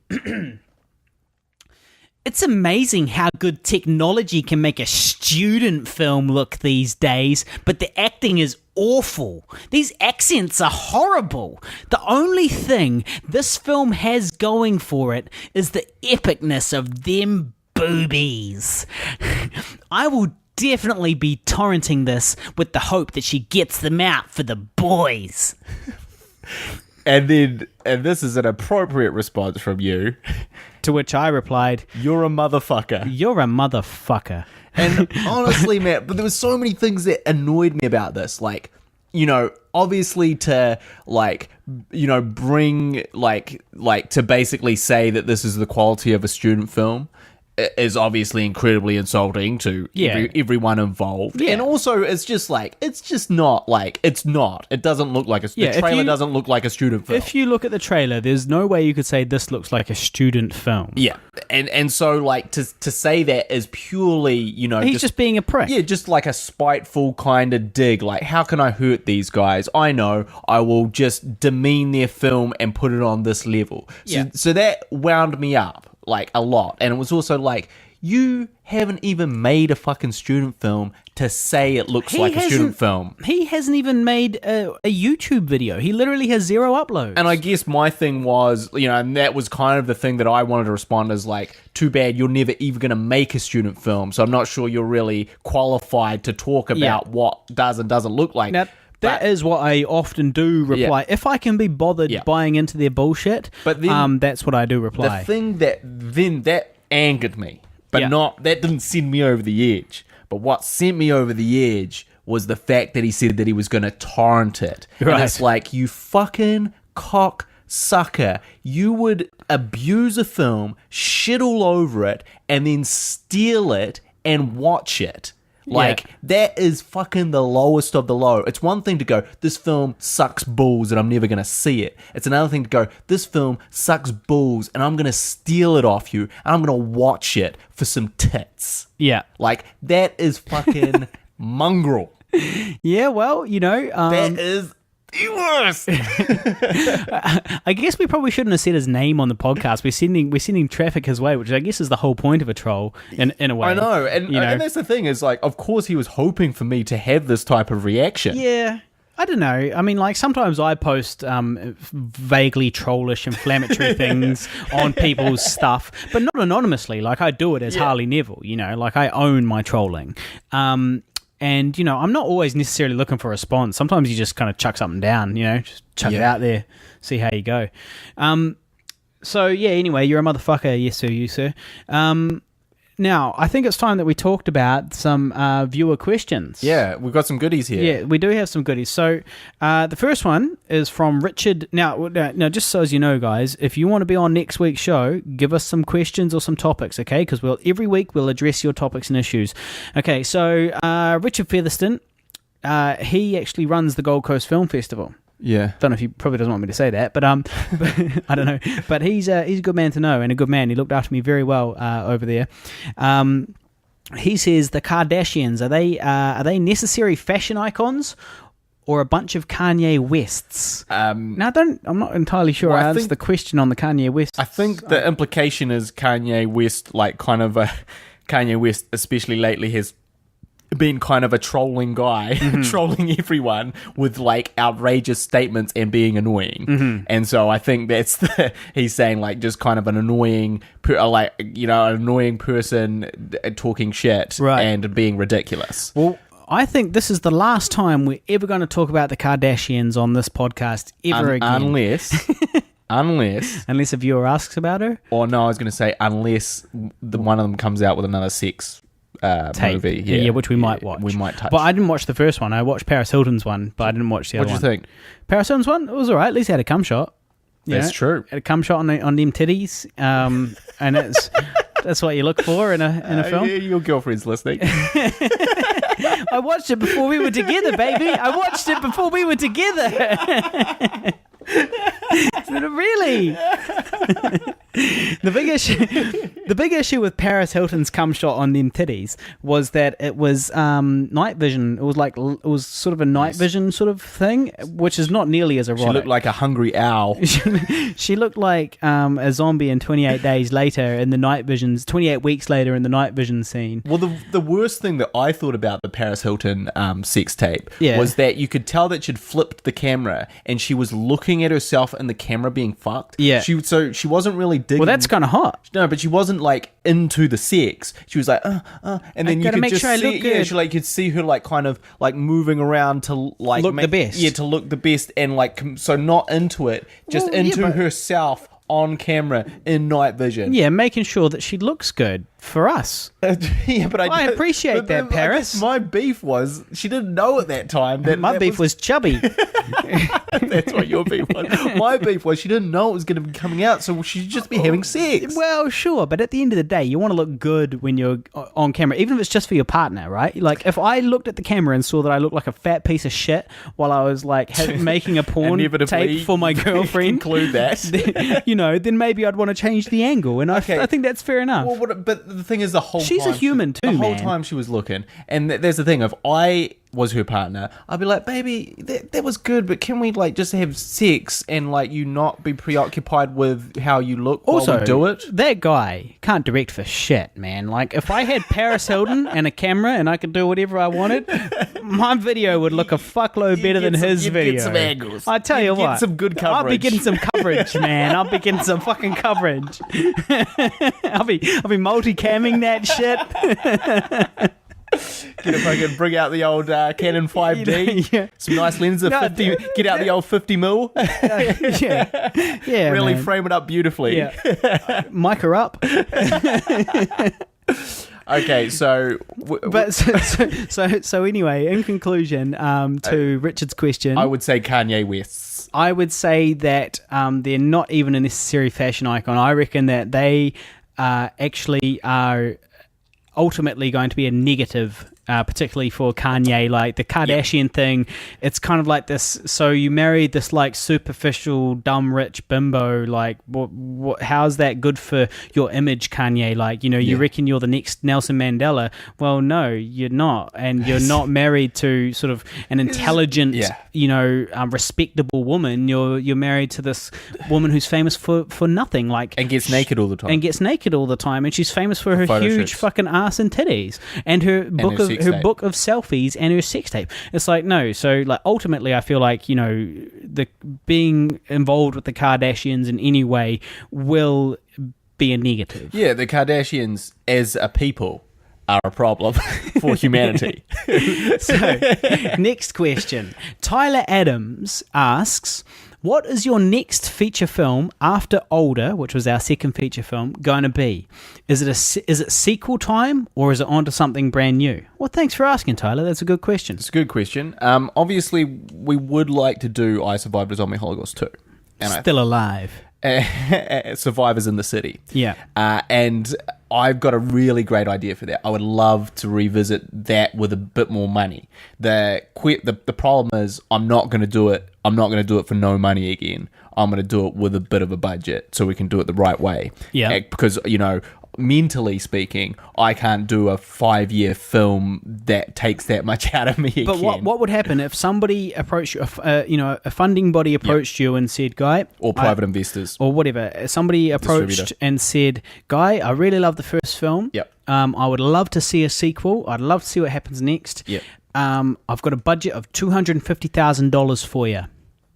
[SPEAKER 8] It's amazing how good technology can make a student film look these days, but the acting is awful. These accents are horrible. The only thing this film has going for it is the epicness of them boobies. I will definitely be torrenting this with the hope that she gets them out for the boys.
[SPEAKER 6] And this is an appropriate response from you.
[SPEAKER 8] To which I replied,
[SPEAKER 6] "You're a motherfucker.
[SPEAKER 8] You're a motherfucker."
[SPEAKER 6] And honestly, Matt, but there were so many things that annoyed me about this. Like, you know, obviously to like, you know, bring like to basically say that this is the quality of a student film is obviously incredibly insulting to everyone involved. Yeah. And also, it's just not. It doesn't look like the trailer doesn't look like a student film.
[SPEAKER 8] If you look at the trailer, there's no way you could say this looks like a student film.
[SPEAKER 6] Yeah. And so, like, to say that is purely, you know...
[SPEAKER 8] He's just being a prick.
[SPEAKER 6] Yeah, just like a spiteful kind of dig. Like, how can I hurt these guys? I know, I will just demean their film and put it on this level. So that wound me up. Like, a lot. And it was also like, you haven't even made a fucking student film to say it looks like a student film.
[SPEAKER 8] He hasn't even made a YouTube video. He literally has 0 uploads.
[SPEAKER 6] And I guess my thing was, you know, and that was kind of the thing that I wanted to respond as like, too bad you're never even going to make a student film. So I'm not sure you're really qualified to talk about what does and doesn't look like.
[SPEAKER 8] Now, that is what I often do reply. If I can be bothered buying into their bullshit,
[SPEAKER 6] but then,
[SPEAKER 8] that's what I do reply.
[SPEAKER 6] The thing that angered me, but that didn't send me over the edge. But what sent me over the edge was the fact that he said that he was going to torrent it. Right. And it's like, you fucking cock sucker. You would abuse a film, shit all over it, and then steal it and watch it. Like, that is fucking the lowest of the low. It's one thing to go, this film sucks balls and I'm never going to see it. It's another thing to go, this film sucks balls and I'm going to steal it off you and I'm going to watch it for some tits.
[SPEAKER 8] Yeah.
[SPEAKER 6] Like, that is fucking mongrel.
[SPEAKER 8] Yeah, well,
[SPEAKER 6] That is the worst.
[SPEAKER 8] I guess we probably shouldn't have said his name on the podcast. We're sending traffic his way, which I guess is the whole point of a troll in a way.
[SPEAKER 6] I know, and that's the thing is, like, of course he was hoping for me to have this type of reaction.
[SPEAKER 8] Yeah. I don't know. I mean, like, sometimes I post vaguely trollish, inflammatory things on people's stuff, but not anonymously. Like, I do it as Harley Neville, like, I own my trolling. And, I'm not always necessarily looking for a response. Sometimes you just kind of chuck something down, just chuck it out there, see how you go. So, yeah, anyway, you're a motherfucker. Yes, sir, you, sir. Now, I think it's time that we talked about some viewer questions.
[SPEAKER 6] Yeah, we've got some goodies here.
[SPEAKER 8] Yeah, we do have some goodies. So, the first one is from Richard. Now, just so as you know, guys, if you want to be on next week's show, give us some questions or some topics, okay? Because every week we'll address your topics and issues. Okay, so Richard Featherston, he actually runs the Gold Coast Film Festival.
[SPEAKER 6] Yeah.
[SPEAKER 8] Don't know if he probably doesn't want me to say that, but I don't know. But he's a good man to know and a good man. He looked after me very well over there. He says the Kardashians, are they necessary fashion icons or a bunch of Kanye Wests? Now I'm not entirely sure I answered the question on the Kanye West.
[SPEAKER 6] I think the implication is Kanye West, like, kind of a Kanye West, especially lately, has been kind of a trolling guy, trolling everyone with, like, outrageous statements and being annoying. And so I think that's he's saying, like, just kind of an annoying, an annoying person talking shit and being ridiculous.
[SPEAKER 8] Well, I think this is the last time we're ever going to talk about the Kardashians on this podcast ever again. Unless a viewer asks about her.
[SPEAKER 6] Or no, I was going to say unless one of them comes out with another sex movie,
[SPEAKER 8] which we might watch.
[SPEAKER 6] We might touch.
[SPEAKER 8] But I didn't watch the first one. I watched Paris Hilton's one, but I didn't watch the other one.
[SPEAKER 6] What do you think?
[SPEAKER 8] Paris Hilton's one, it was alright. At least it had a cum shot.
[SPEAKER 6] That's true.
[SPEAKER 8] Had a cum shot on them titties, and that's what you look for in a film.
[SPEAKER 6] Yeah, your girlfriend's listening.
[SPEAKER 8] I watched it before we were together, baby. I watched it before we were together. Really? The big issue with Paris Hilton's cum shot on them titties was that it was night vision. It was sort of a night vision sort of thing, which is not nearly as erotic.
[SPEAKER 6] She looked like a hungry owl.
[SPEAKER 8] She looked like a zombie in 28 days later in the night visions, 28 weeks later in the night vision scene.
[SPEAKER 6] Well, the worst thing that I thought about the Paris Hilton sex tape was that you could tell that she'd flipped the camera and she was looking at herself in the camera being fucked.
[SPEAKER 8] Yeah.
[SPEAKER 6] So she wasn't really digging.
[SPEAKER 8] Well, that's kind of hot.
[SPEAKER 6] No, but she wasn't, like, into the sex. She was like, and then you could just see, you could see her, like, kind of, like, moving around to, like,
[SPEAKER 8] look the best.
[SPEAKER 6] Yeah, to look the best, and, like, so not into it, just into herself on camera in night vision.
[SPEAKER 8] Yeah, making sure that she looks good for us.
[SPEAKER 6] Yeah, but
[SPEAKER 8] I appreciate that, Paris.
[SPEAKER 6] My beef was she didn't know at that time that
[SPEAKER 8] my beef was chubby.
[SPEAKER 6] That's what your beef was. My beef was she didn't know it was going to be coming out, so she'd just be having sex.
[SPEAKER 8] Well, sure, but at the end of the day, you want to look good when you're on camera, even if it's just for your partner, right? Like, if I looked at the camera and saw that I looked like a fat piece of shit while I was, like, making a porn tape for my girlfriend,
[SPEAKER 6] include that,
[SPEAKER 8] then maybe I'd want to change the angle, and I think that's fair enough.
[SPEAKER 6] Well, but the thing is,
[SPEAKER 8] she's a human too,
[SPEAKER 6] the whole time she was looking, and there's the thing, if I was her partner, I'd be like, baby, that was good, but can we, like, just have sex and, like, you not be preoccupied with how you look
[SPEAKER 8] also,
[SPEAKER 6] while we do it?
[SPEAKER 8] That guy can't direct for shit, man. Like, if I had Paris Hilton and a camera and I could do whatever I wanted, my video would look a fuckload better than his video.
[SPEAKER 6] Get some angles.
[SPEAKER 8] I tell you what,
[SPEAKER 6] get some good coverage.
[SPEAKER 8] I'll be getting some coverage, man. I'll be getting some fucking coverage. I'll be multi-camming that shit.
[SPEAKER 6] If I could bring out the old Canon 5D, some nice lenses of 50, get out the old 50mm. Yeah, really man. Frame it up beautifully.
[SPEAKER 8] Yeah. Mic her up.
[SPEAKER 6] Okay, so
[SPEAKER 8] so anyway, in conclusion, to Richard's question,
[SPEAKER 6] I would say Kanye West.
[SPEAKER 8] I would say that they're not even a necessary fashion icon. I reckon that they actually are ultimately going to be a negative particularly for Kanye, like the Kardashian thing. It's kind of like this. So you married this like superficial, dumb, rich bimbo. Like, how's that good for your image, Kanye? Like, you reckon you're the next Nelson Mandela? Well, no, you're not, and you're not married to sort of an intelligent, respectable woman. You're married to this woman who's famous for nothing, like,
[SPEAKER 6] and gets naked all the time.
[SPEAKER 8] And she's famous for her huge fucking ass and titties, and her book of selfies and her sex tape. It's like, no. So like ultimately, I feel like the being involved with the Kardashians in any way will be a negative.
[SPEAKER 6] Yeah, the Kardashians as a people are a problem for humanity.
[SPEAKER 8] So, next question. Tyler Adams asks, what is your next feature film after Older, which was our second feature film, going to be? Is it sequel time, or is it on to something brand new? Well, thanks for asking, Tyler. That's a good question.
[SPEAKER 6] It's a good question. Obviously, we would like to do I Survived a Zombie Holocaust 2.
[SPEAKER 8] Still alive.
[SPEAKER 6] Survivors in the City.
[SPEAKER 8] Yeah.
[SPEAKER 6] And I've got a really great idea for that. I would love to revisit that with a bit more money. The problem is I'm not going to do it. I'm not going to do it for no money again. I'm going to do it with a bit of a budget so we can do it the right way.
[SPEAKER 8] Yeah.
[SPEAKER 6] Because, mentally speaking, I can't do a 5-year film that takes that much out of me again.
[SPEAKER 8] But what would happen if somebody approached you, a funding body approached you and said, Guy...
[SPEAKER 6] Or private investors.
[SPEAKER 8] Or whatever. Somebody approached and said, Guy, I really love the first film.
[SPEAKER 6] Yep.
[SPEAKER 8] I would love to see a sequel. I'd love to see what happens next.
[SPEAKER 6] Yep.
[SPEAKER 8] I've got a budget of $250,000 for you.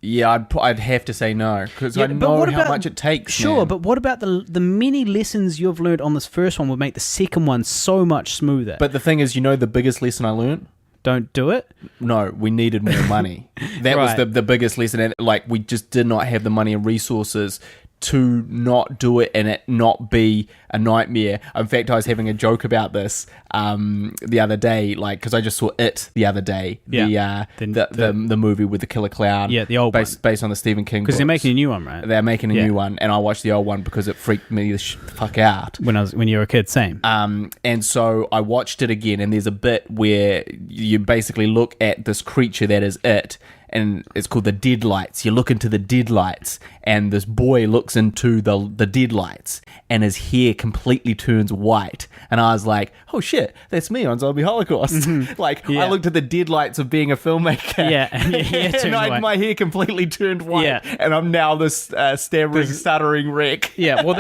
[SPEAKER 6] Yeah, I'd have to say no, because I know how much it takes.
[SPEAKER 8] Sure,
[SPEAKER 6] man.
[SPEAKER 8] but what about the many lessons you've learned on this first one would make the second one so much smoother?
[SPEAKER 6] But the thing is, the biggest lesson I learned?
[SPEAKER 8] Don't do it?
[SPEAKER 6] No, we needed more money. That
[SPEAKER 8] Right.
[SPEAKER 6] was the biggest lesson. And we just did not have the money and resources to not do it and it not be a nightmare. In fact, I was having a joke about this the other day, because I just saw It the other day.
[SPEAKER 8] Yeah.
[SPEAKER 6] The movie with the killer clown.
[SPEAKER 8] Yeah, the old one.
[SPEAKER 6] Based on the Stephen King
[SPEAKER 8] Because they're
[SPEAKER 6] books.
[SPEAKER 8] making a new one, right?
[SPEAKER 6] They're making a new one, and I watched the old one because it freaked me the fuck out.
[SPEAKER 8] When you were a kid, same.
[SPEAKER 6] And so I watched it again, and there's a bit where you basically look at this creature that is It, and it's called the Deadlights. You look into the Deadlights, and this boy looks into the Deadlights, and his hair completely turns white. And I was like, oh shit, that's me on Zombie Holocaust.
[SPEAKER 8] Mm-hmm.
[SPEAKER 6] I looked at the deadlights of being a filmmaker.
[SPEAKER 8] Yeah, and your hair turned white.
[SPEAKER 6] My hair completely turned white.
[SPEAKER 8] Yeah.
[SPEAKER 6] And I'm now this stammering, stuttering wreck.
[SPEAKER 8] Yeah, well,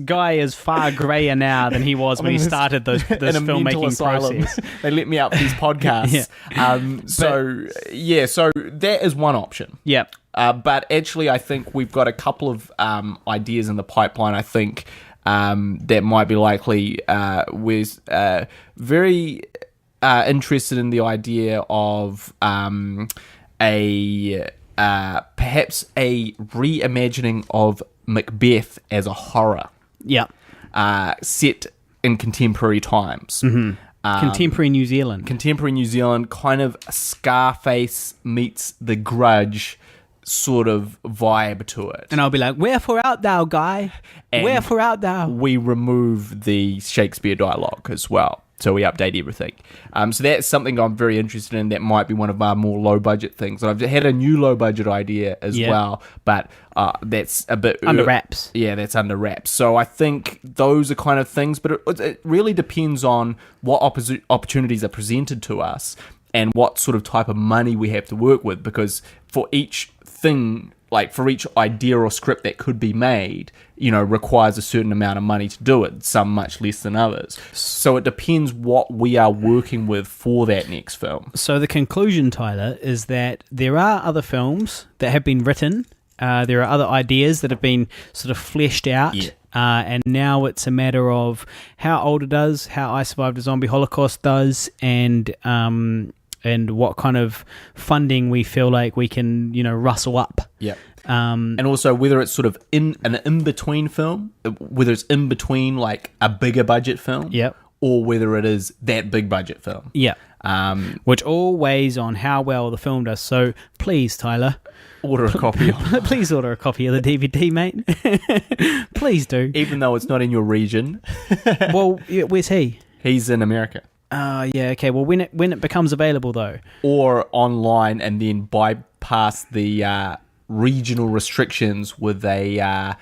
[SPEAKER 8] Guy is far grayer now than he was when he started this
[SPEAKER 6] in a mental
[SPEAKER 8] filmmaking
[SPEAKER 6] asylum.
[SPEAKER 8] process.
[SPEAKER 6] They let me out for these podcasts. So that is one option.
[SPEAKER 8] Yeah.
[SPEAKER 6] But actually, I think we've got a couple of ideas in the pipeline, I think, that might be likely. We're very interested in the idea of perhaps a reimagining of Macbeth as a horror.
[SPEAKER 8] Yeah.
[SPEAKER 6] Set in contemporary times.
[SPEAKER 8] Mm-hmm. Contemporary New Zealand.
[SPEAKER 6] Contemporary New Zealand, kind of Scarface meets The Grudge sort of vibe to it.
[SPEAKER 8] And I'll be like, wherefore art thou, Guy?
[SPEAKER 6] And
[SPEAKER 8] wherefore art thou?
[SPEAKER 6] We remove the Shakespeare dialogue as well. So we update everything. So that's something I'm very interested in. That might be one of our more low-budget things. And I've had a new low-budget idea as well, but that's a bit...
[SPEAKER 8] under wraps.
[SPEAKER 6] Yeah, that's under wraps. So I think those are kind of things, but it really depends on what opportunities are presented to us and what sort of type of money we have to work with, because for each thing... for each idea or script that could be made, requires a certain amount of money to do it, some much less than others. So it depends what we are working with for that next film.
[SPEAKER 8] So the conclusion, Tyler, is that there are other films that have been written, there are other ideas that have been sort of fleshed out, and now it's a matter of how Older does, how I Survived a Zombie Holocaust does, and what kind of funding we feel like we can, rustle up.
[SPEAKER 6] Yeah. And also whether it's sort of in an in-between film, whether it's in between like a bigger budget film, or whether it is that big budget film.
[SPEAKER 8] Yeah. Which all weighs on how well the film does. So please, Tyler,
[SPEAKER 6] order a copy.
[SPEAKER 8] Please order a copy of the DVD, mate. Please do.
[SPEAKER 6] Even though it's not in your region.
[SPEAKER 8] Well, where's he?
[SPEAKER 6] He's in America.
[SPEAKER 8] Yeah, okay. Well, when it becomes available, though.
[SPEAKER 6] Or online and then bypass the regional restrictions with a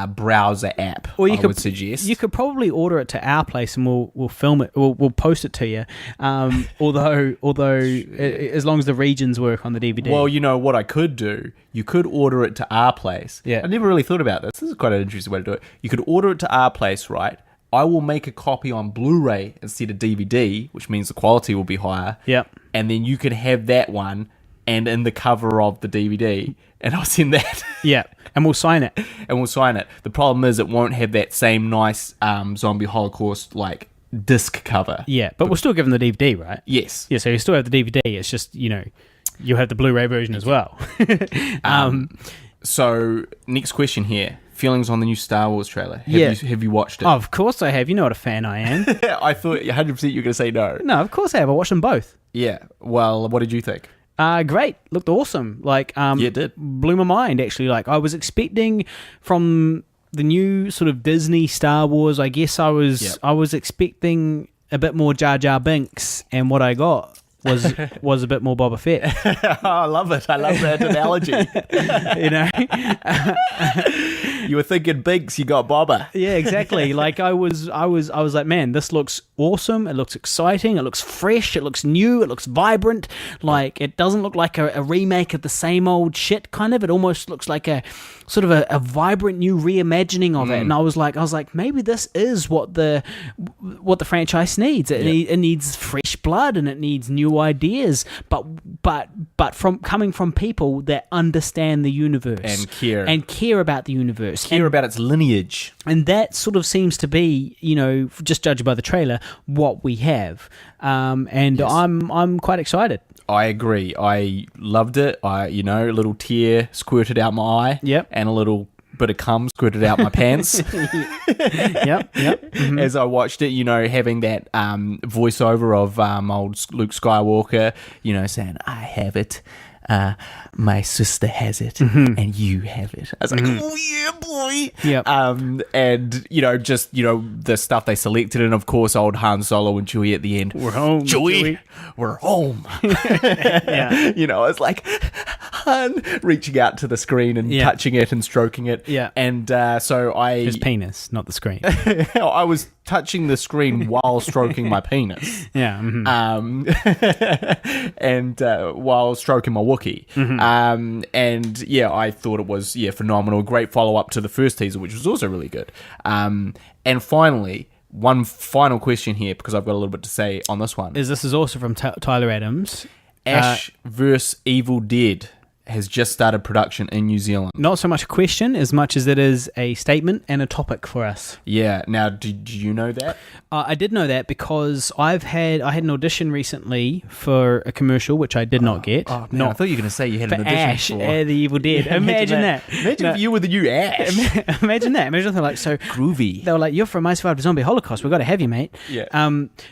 [SPEAKER 6] browser app,
[SPEAKER 8] Or
[SPEAKER 6] I would suggest.
[SPEAKER 8] You could probably order it to our place and we'll film it. We'll post it to you. Although as long as the regions work on the DVD.
[SPEAKER 6] Well, you know what I could do? You could order it to our place.
[SPEAKER 8] Yeah.
[SPEAKER 6] I never really thought about this. This is quite an interesting way to do it. You could order it to our place, right? I will make a copy on Blu-ray instead of DVD, which means the quality will be higher.
[SPEAKER 8] Yep.
[SPEAKER 6] And then you could have that one and in the cover of the DVD, and I'll send that.
[SPEAKER 8] Yeah, and we'll sign it.
[SPEAKER 6] The problem is it won't have that same nice zombie Holocaust like disc cover.
[SPEAKER 8] Yeah, but we'll still give them the DVD, right?
[SPEAKER 6] Yes.
[SPEAKER 8] Yeah, so you still have the DVD. It's just, you'll have the Blu-ray version as well.
[SPEAKER 6] So, next question here. Feelings on the new Star Wars trailer. Have you watched it?
[SPEAKER 8] Oh, of course I have. You know what a fan I am.
[SPEAKER 6] I thought 100% you were going to say no.
[SPEAKER 8] No, of course I have. I watched them both.
[SPEAKER 6] Yeah. Well, what did you think?
[SPEAKER 8] Great. Looked awesome.
[SPEAKER 6] It did.
[SPEAKER 8] Blew my mind, actually. I was expecting from the new sort of Disney Star Wars, I guess I was expecting a bit more Jar Jar Binks, and what I got was a bit more Boba Fett.
[SPEAKER 6] I love it. I love that analogy. You were thinking Binks, you got Boba.
[SPEAKER 8] Yeah, exactly. I was like, man, this looks awesome. It looks exciting. It looks fresh. It looks new. It looks vibrant. It doesn't look like a remake of the same old shit. Kind of. It almost looks like a sort of a vibrant new reimagining of it. And I was like, maybe this is what the franchise needs. It needs fresh blood and it needs new ideas. But from coming from people that understand the universe and care about the universe.
[SPEAKER 6] Care about its lineage.
[SPEAKER 8] And that sort of seems to be, just judged by the trailer, what we have. Yes. I'm quite excited.
[SPEAKER 6] I agree. I loved it. A little tear squirted out my eye.
[SPEAKER 8] Yep.
[SPEAKER 6] And a little bit of cum squirted out my pants.
[SPEAKER 8] Yep. Mm-hmm.
[SPEAKER 6] As I watched it, having that voiceover of old Luke Skywalker, saying, I have it. My sister has it, and you have it. I was like, oh yeah, boy.
[SPEAKER 8] Yep.
[SPEAKER 6] And the stuff they selected, and of course, old Han Solo and Chewie at the end.
[SPEAKER 8] We're home,
[SPEAKER 6] Chewie. We're home.
[SPEAKER 8] Yeah.
[SPEAKER 6] It's like Han reaching out to the screen and touching it and stroking it.
[SPEAKER 8] Yeah.
[SPEAKER 6] And so
[SPEAKER 8] his penis, not the screen.
[SPEAKER 6] I was touching the screen while stroking my penis.
[SPEAKER 8] Yeah. Mm-hmm.
[SPEAKER 6] And while stroking my Wookiee.
[SPEAKER 8] Mm-hmm.
[SPEAKER 6] I thought it was phenomenal. Great follow up to the first teaser, which was also really good. And finally, one final question here because I've got a little bit to say on this one.
[SPEAKER 8] This is also from Tyler Adams.
[SPEAKER 6] Ash vs. Evil Dead has just started production in New Zealand.
[SPEAKER 8] Not so much a question as much as it is a statement and a topic for us.
[SPEAKER 6] Yeah. Now, did you know that?
[SPEAKER 8] I did know that because I had an audition recently for a commercial, which I did not get.
[SPEAKER 6] Oh, man, I thought you were going to say you had an audition
[SPEAKER 8] Ash,
[SPEAKER 6] for
[SPEAKER 8] the Evil Dead.
[SPEAKER 6] Yeah,
[SPEAKER 8] imagine that.
[SPEAKER 6] Imagine if you were the new Ash.
[SPEAKER 8] Imagine that. Imagine they're like, so
[SPEAKER 6] groovy.
[SPEAKER 8] They were like, you're from I Survived a Zombie Holocaust. We've got to have you, mate.
[SPEAKER 6] Yeah.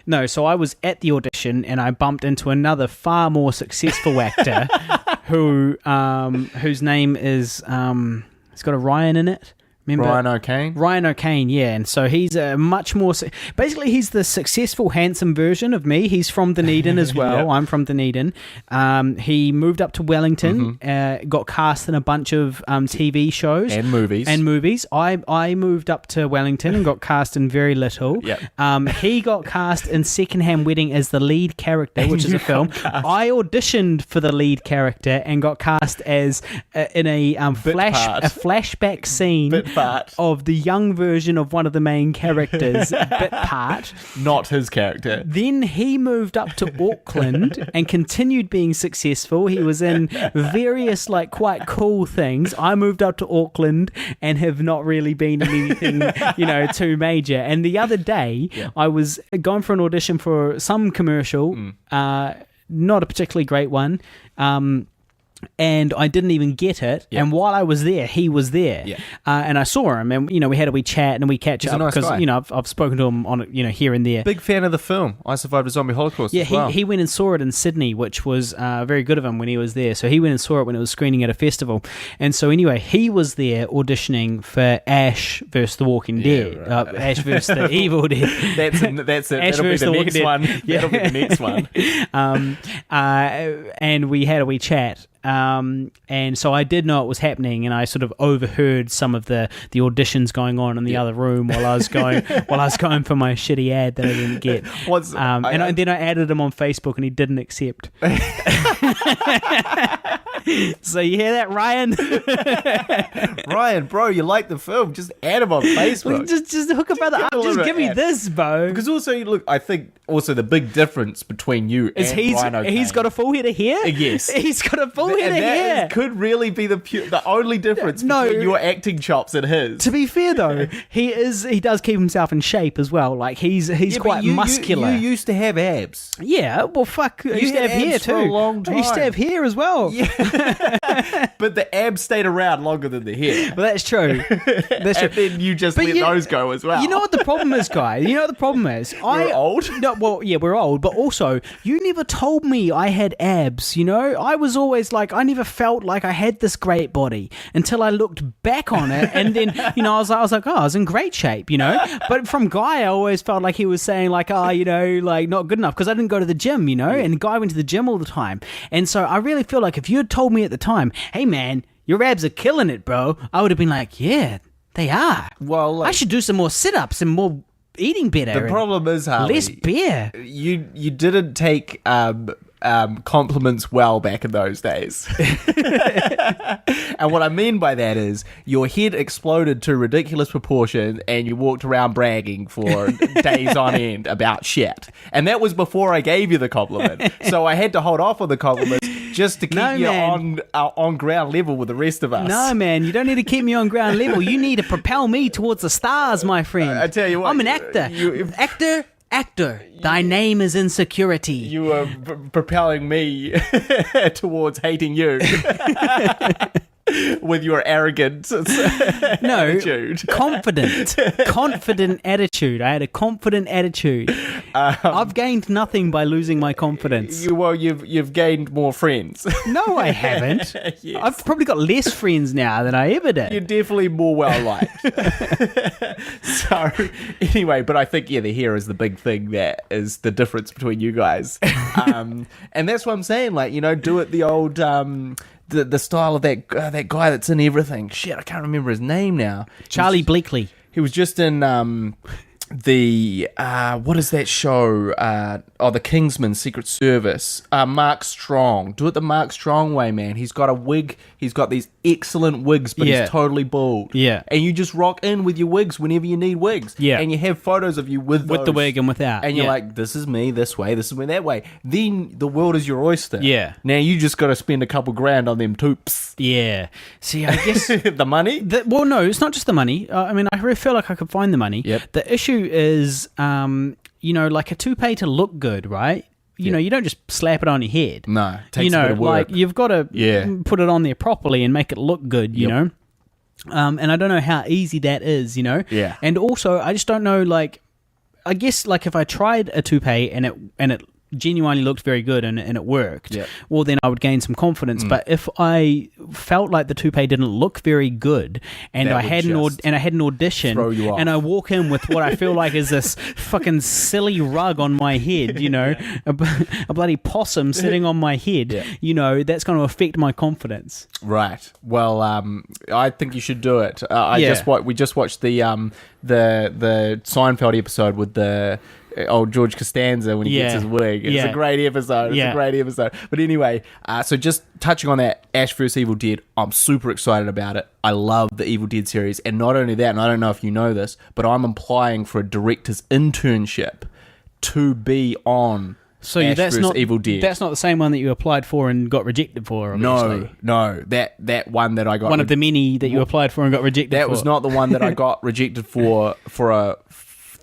[SPEAKER 8] No, so I was at the audition and I bumped into another far more successful actor whose name is it's got a Ryan in it. Remember? Ryan O'Kane, yeah. And so he's a much more... Basically, he's the successful, handsome version of me. He's from Dunedin as well.
[SPEAKER 6] Yep.
[SPEAKER 8] I'm from Dunedin. He moved up to Wellington, got cast in a bunch of TV shows.
[SPEAKER 6] And movies.
[SPEAKER 8] I moved up to Wellington and got cast in very little.
[SPEAKER 6] Yep.
[SPEAKER 8] He got cast in Secondhand Wedding as the lead character, which is a film. I auditioned for the lead character and got cast as in a flashback scene of the young version of one of the main characters, bit part.
[SPEAKER 6] Not his character.
[SPEAKER 8] Then he moved up to Auckland and continued being successful. He was in various quite cool things. I moved up to Auckland and have not really been in anything, too major. And the other day, I was going for an audition for some commercial, not a particularly great one. And I didn't even get it.
[SPEAKER 6] Yeah.
[SPEAKER 8] And while I was there, he was there.
[SPEAKER 6] Yeah.
[SPEAKER 8] And I saw him, and we had a wee chat and we catch
[SPEAKER 6] He's a
[SPEAKER 8] up
[SPEAKER 6] nice
[SPEAKER 8] because
[SPEAKER 6] guy.
[SPEAKER 8] I've spoken to him on here and there.
[SPEAKER 6] Big fan of the film. I Survived a Zombie Holocaust.
[SPEAKER 8] Yeah,
[SPEAKER 6] as well.
[SPEAKER 8] he went and saw it in Sydney, which was very good of him when he was there. So he went and saw it when it was screening at a festival. And so anyway, he was there auditioning for Ash vs. The Walking Dead.
[SPEAKER 6] right.
[SPEAKER 8] Ash vs. the Evil Dead.
[SPEAKER 6] That's it.
[SPEAKER 8] Ash
[SPEAKER 6] That'll be
[SPEAKER 8] vs.
[SPEAKER 6] the
[SPEAKER 8] The Walking
[SPEAKER 6] next
[SPEAKER 8] Dead.
[SPEAKER 6] one.
[SPEAKER 8] Yeah.
[SPEAKER 6] That'll be the next one.
[SPEAKER 8] And we had a wee chat. And so I did know it was happening, and I sort of overheard some of the auditions going on in the other room while I was going for my shitty ad that I didn't get. And then I added him on Facebook, and he didn't accept. So you hear that, Ryan?
[SPEAKER 6] Ryan, bro, you like the film? Just add him on Facebook.
[SPEAKER 8] just hook a brother up. Just give me this, bro.
[SPEAKER 6] Because also, look, I think also the big difference between you
[SPEAKER 8] Is
[SPEAKER 6] and Ryan O'Kane.
[SPEAKER 8] he's got a full head of hair?
[SPEAKER 6] Yes.
[SPEAKER 8] He's got a full head of hair.
[SPEAKER 6] Could really be the only difference
[SPEAKER 8] No.
[SPEAKER 6] between your acting chops and his.
[SPEAKER 8] To be fair though, he does keep himself in shape as well. Like he's
[SPEAKER 6] Yeah,
[SPEAKER 8] quite
[SPEAKER 6] but you,
[SPEAKER 8] muscular.
[SPEAKER 6] You used to have abs.
[SPEAKER 8] Yeah, well fuck, I used to
[SPEAKER 6] had
[SPEAKER 8] have hair
[SPEAKER 6] abs
[SPEAKER 8] too.
[SPEAKER 6] for a long
[SPEAKER 8] I used to
[SPEAKER 6] time.
[SPEAKER 8] have hair as well.
[SPEAKER 6] But the abs stayed around longer than the hair.
[SPEAKER 8] But that's true. That's true.
[SPEAKER 6] And then you just let those go as well.
[SPEAKER 8] You know what the problem is, guys? You know what the problem is?
[SPEAKER 6] We're old?
[SPEAKER 8] No, well, yeah, we're old, but also, you never told me I had abs, I was always like, I never felt like I had this great body until I looked back on it, and then, I was like, oh, I was in great shape, But from Guy, I always felt like he was saying like, like not good enough, because I didn't go to the gym, and Guy went to the gym all the time. And so I really feel like if you had told me at the time, hey man, your abs are killing it, bro, I would have been like, yeah, they are.
[SPEAKER 6] Well, like,
[SPEAKER 8] I should do some more sit-ups and more eating better.
[SPEAKER 6] the problem is, Harley,
[SPEAKER 8] less beer.
[SPEAKER 6] You didn't take compliments well back in those days. And what I mean by that is your head exploded to ridiculous proportion and you walked around bragging for days on end about shit. And that was before I gave you the compliment. So I had to hold off on the compliments just to keep you on ground level with the rest of us.
[SPEAKER 8] No, man, you don't need to keep me on ground level. You need to propel me towards the stars, my friend.
[SPEAKER 6] I tell you what,
[SPEAKER 8] I'm an actor. Actor, thy name is insecurity.
[SPEAKER 6] You were propelling me towards hating you. With your arrogant attitude. confident attitude. I had a confident attitude. I've gained nothing by losing my confidence. You've gained more friends.
[SPEAKER 8] No, I haven't.
[SPEAKER 6] Yes.
[SPEAKER 8] I've probably got less friends now than I ever did.
[SPEAKER 6] You're definitely more well liked. So anyway, but I think the hair is the big thing that is the difference between you guys. And that's what I'm saying. Like, do it the old. The style of that guy that's in everything. Shit, I can't remember his name now.
[SPEAKER 8] Charlie Bleakley.
[SPEAKER 6] He was just in the what is that show? The Kingsman Secret Service. Mark Strong. Do it the Mark Strong way, man. He's got a wig. He's got these excellent wigs, but he's totally bald. Yeah. And you just rock in with your wigs whenever you need wigs. Yeah. And you have photos of you with
[SPEAKER 8] the wig and without.
[SPEAKER 6] And you're like, this is me this way, this is me that way. Then the world is your oyster. Yeah. Now you just got to spend a couple grand on them toops.
[SPEAKER 8] Yeah. See, I guess
[SPEAKER 6] the money.
[SPEAKER 8] Well, no, it's not just the money. I mean, I really feel like I could find the money. Yep. The issue is, like a toupee to look good, right? You know, you don't just slap it on your head.
[SPEAKER 6] No, it takes a bit of work.
[SPEAKER 8] Like you've got to put it on there properly and make it look good, you know? And I don't know how easy that is, Yeah. And also, I just don't know, like, I guess, like, if I tried a toupee and it genuinely looked very good and it worked, well, then I would gain some confidence. But if I felt like the toupee didn't look very good and I had an audition and I walk in with what I feel like is this fucking silly rug on my head, a bloody possum sitting on my head, that's going to affect my confidence.
[SPEAKER 6] Right. Well, I think you should do it. We just watched the Seinfeld episode with the old George Costanza when he gets his wig. It's a great episode. But anyway, so just touching on that Ash vs. Evil Dead, I'm super excited about it. I love the Evil Dead series. And not only that, and I don't know if you know this, but I'm applying for a director's internship to be on Ash vs. Evil Dead.
[SPEAKER 8] That's not the same one that you applied for and got rejected for, obviously.
[SPEAKER 6] No. That one that I got...
[SPEAKER 8] One of the many that you applied for and got rejected for.
[SPEAKER 6] That was not the one that I got rejected for a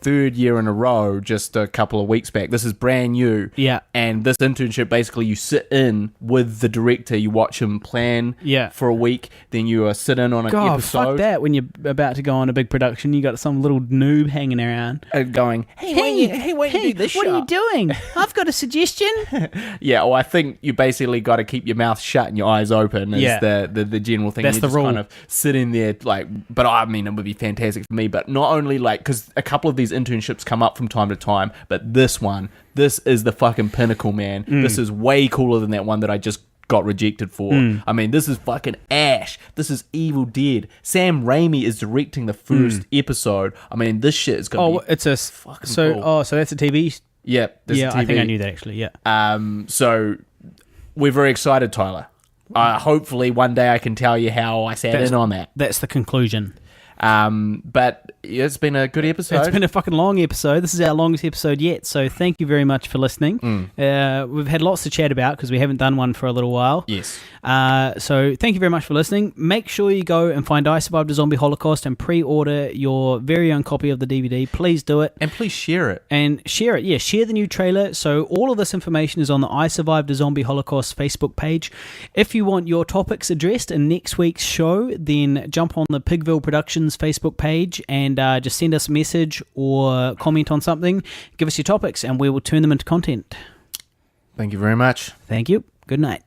[SPEAKER 6] third year in a row just a couple of weeks back. This is brand new.
[SPEAKER 8] Yeah.
[SPEAKER 6] And this internship, basically, you sit in with the director, you watch him plan for a week, then you sit in on an episode.
[SPEAKER 8] Fuck that. When you're about to go on a big production, you got some little noob hanging around.
[SPEAKER 6] Going, hey, why don't you do this
[SPEAKER 8] what
[SPEAKER 6] shot?
[SPEAKER 8] are you doing? I've got a suggestion.
[SPEAKER 6] Yeah, well, I think you basically got to keep your mouth shut and your eyes open is the general thing.
[SPEAKER 8] That's
[SPEAKER 6] you
[SPEAKER 8] the
[SPEAKER 6] just
[SPEAKER 8] rule.
[SPEAKER 6] kind of sit in there, like, but I mean, it would be fantastic for me, but not only like, because a couple of these internships come up from time to time, but this is the fucking pinnacle, man. This is way cooler than that one that I just got rejected for. I mean, this is fucking Ash. This is Evil Dead. Sam Raimi is directing the first episode. I mean, this shit is gonna be
[SPEAKER 8] it's a
[SPEAKER 6] fucking
[SPEAKER 8] so
[SPEAKER 6] cool.
[SPEAKER 8] So that's a TV.
[SPEAKER 6] Yeah, this is TV.
[SPEAKER 8] I think I knew that actually. Yeah.
[SPEAKER 6] So we're very excited, Tyler. Hopefully one day I can tell you how I sat in on that.
[SPEAKER 8] That's the conclusion.
[SPEAKER 6] But it's been a good episode.
[SPEAKER 8] It's been a fucking long episode. This is our longest episode yet, so thank you very much for listening. We've had lots to chat about because we haven't done one for a little while.
[SPEAKER 6] Yes.
[SPEAKER 8] So thank you very much for listening. Make sure you go and find I Survived a Zombie Holocaust and pre-order your very own copy of the DVD. Please do it.
[SPEAKER 6] And please share it.
[SPEAKER 8] And share it. Yeah, share the new trailer. So all of this information is on the I Survived a Zombie Holocaust Facebook page. If you want your topics addressed in next week's show, then jump on the Pigville Productions Facebook page and just send us a message or comment on something. Give us your topics and we will turn them into content.
[SPEAKER 6] Thank you very much.
[SPEAKER 8] Thank you. Good night.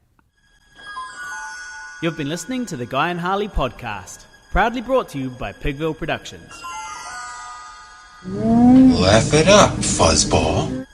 [SPEAKER 8] You've been listening to the Guy and Harley podcast, proudly brought to you by Pigville Productions.
[SPEAKER 2] Laugh it up, fuzzball.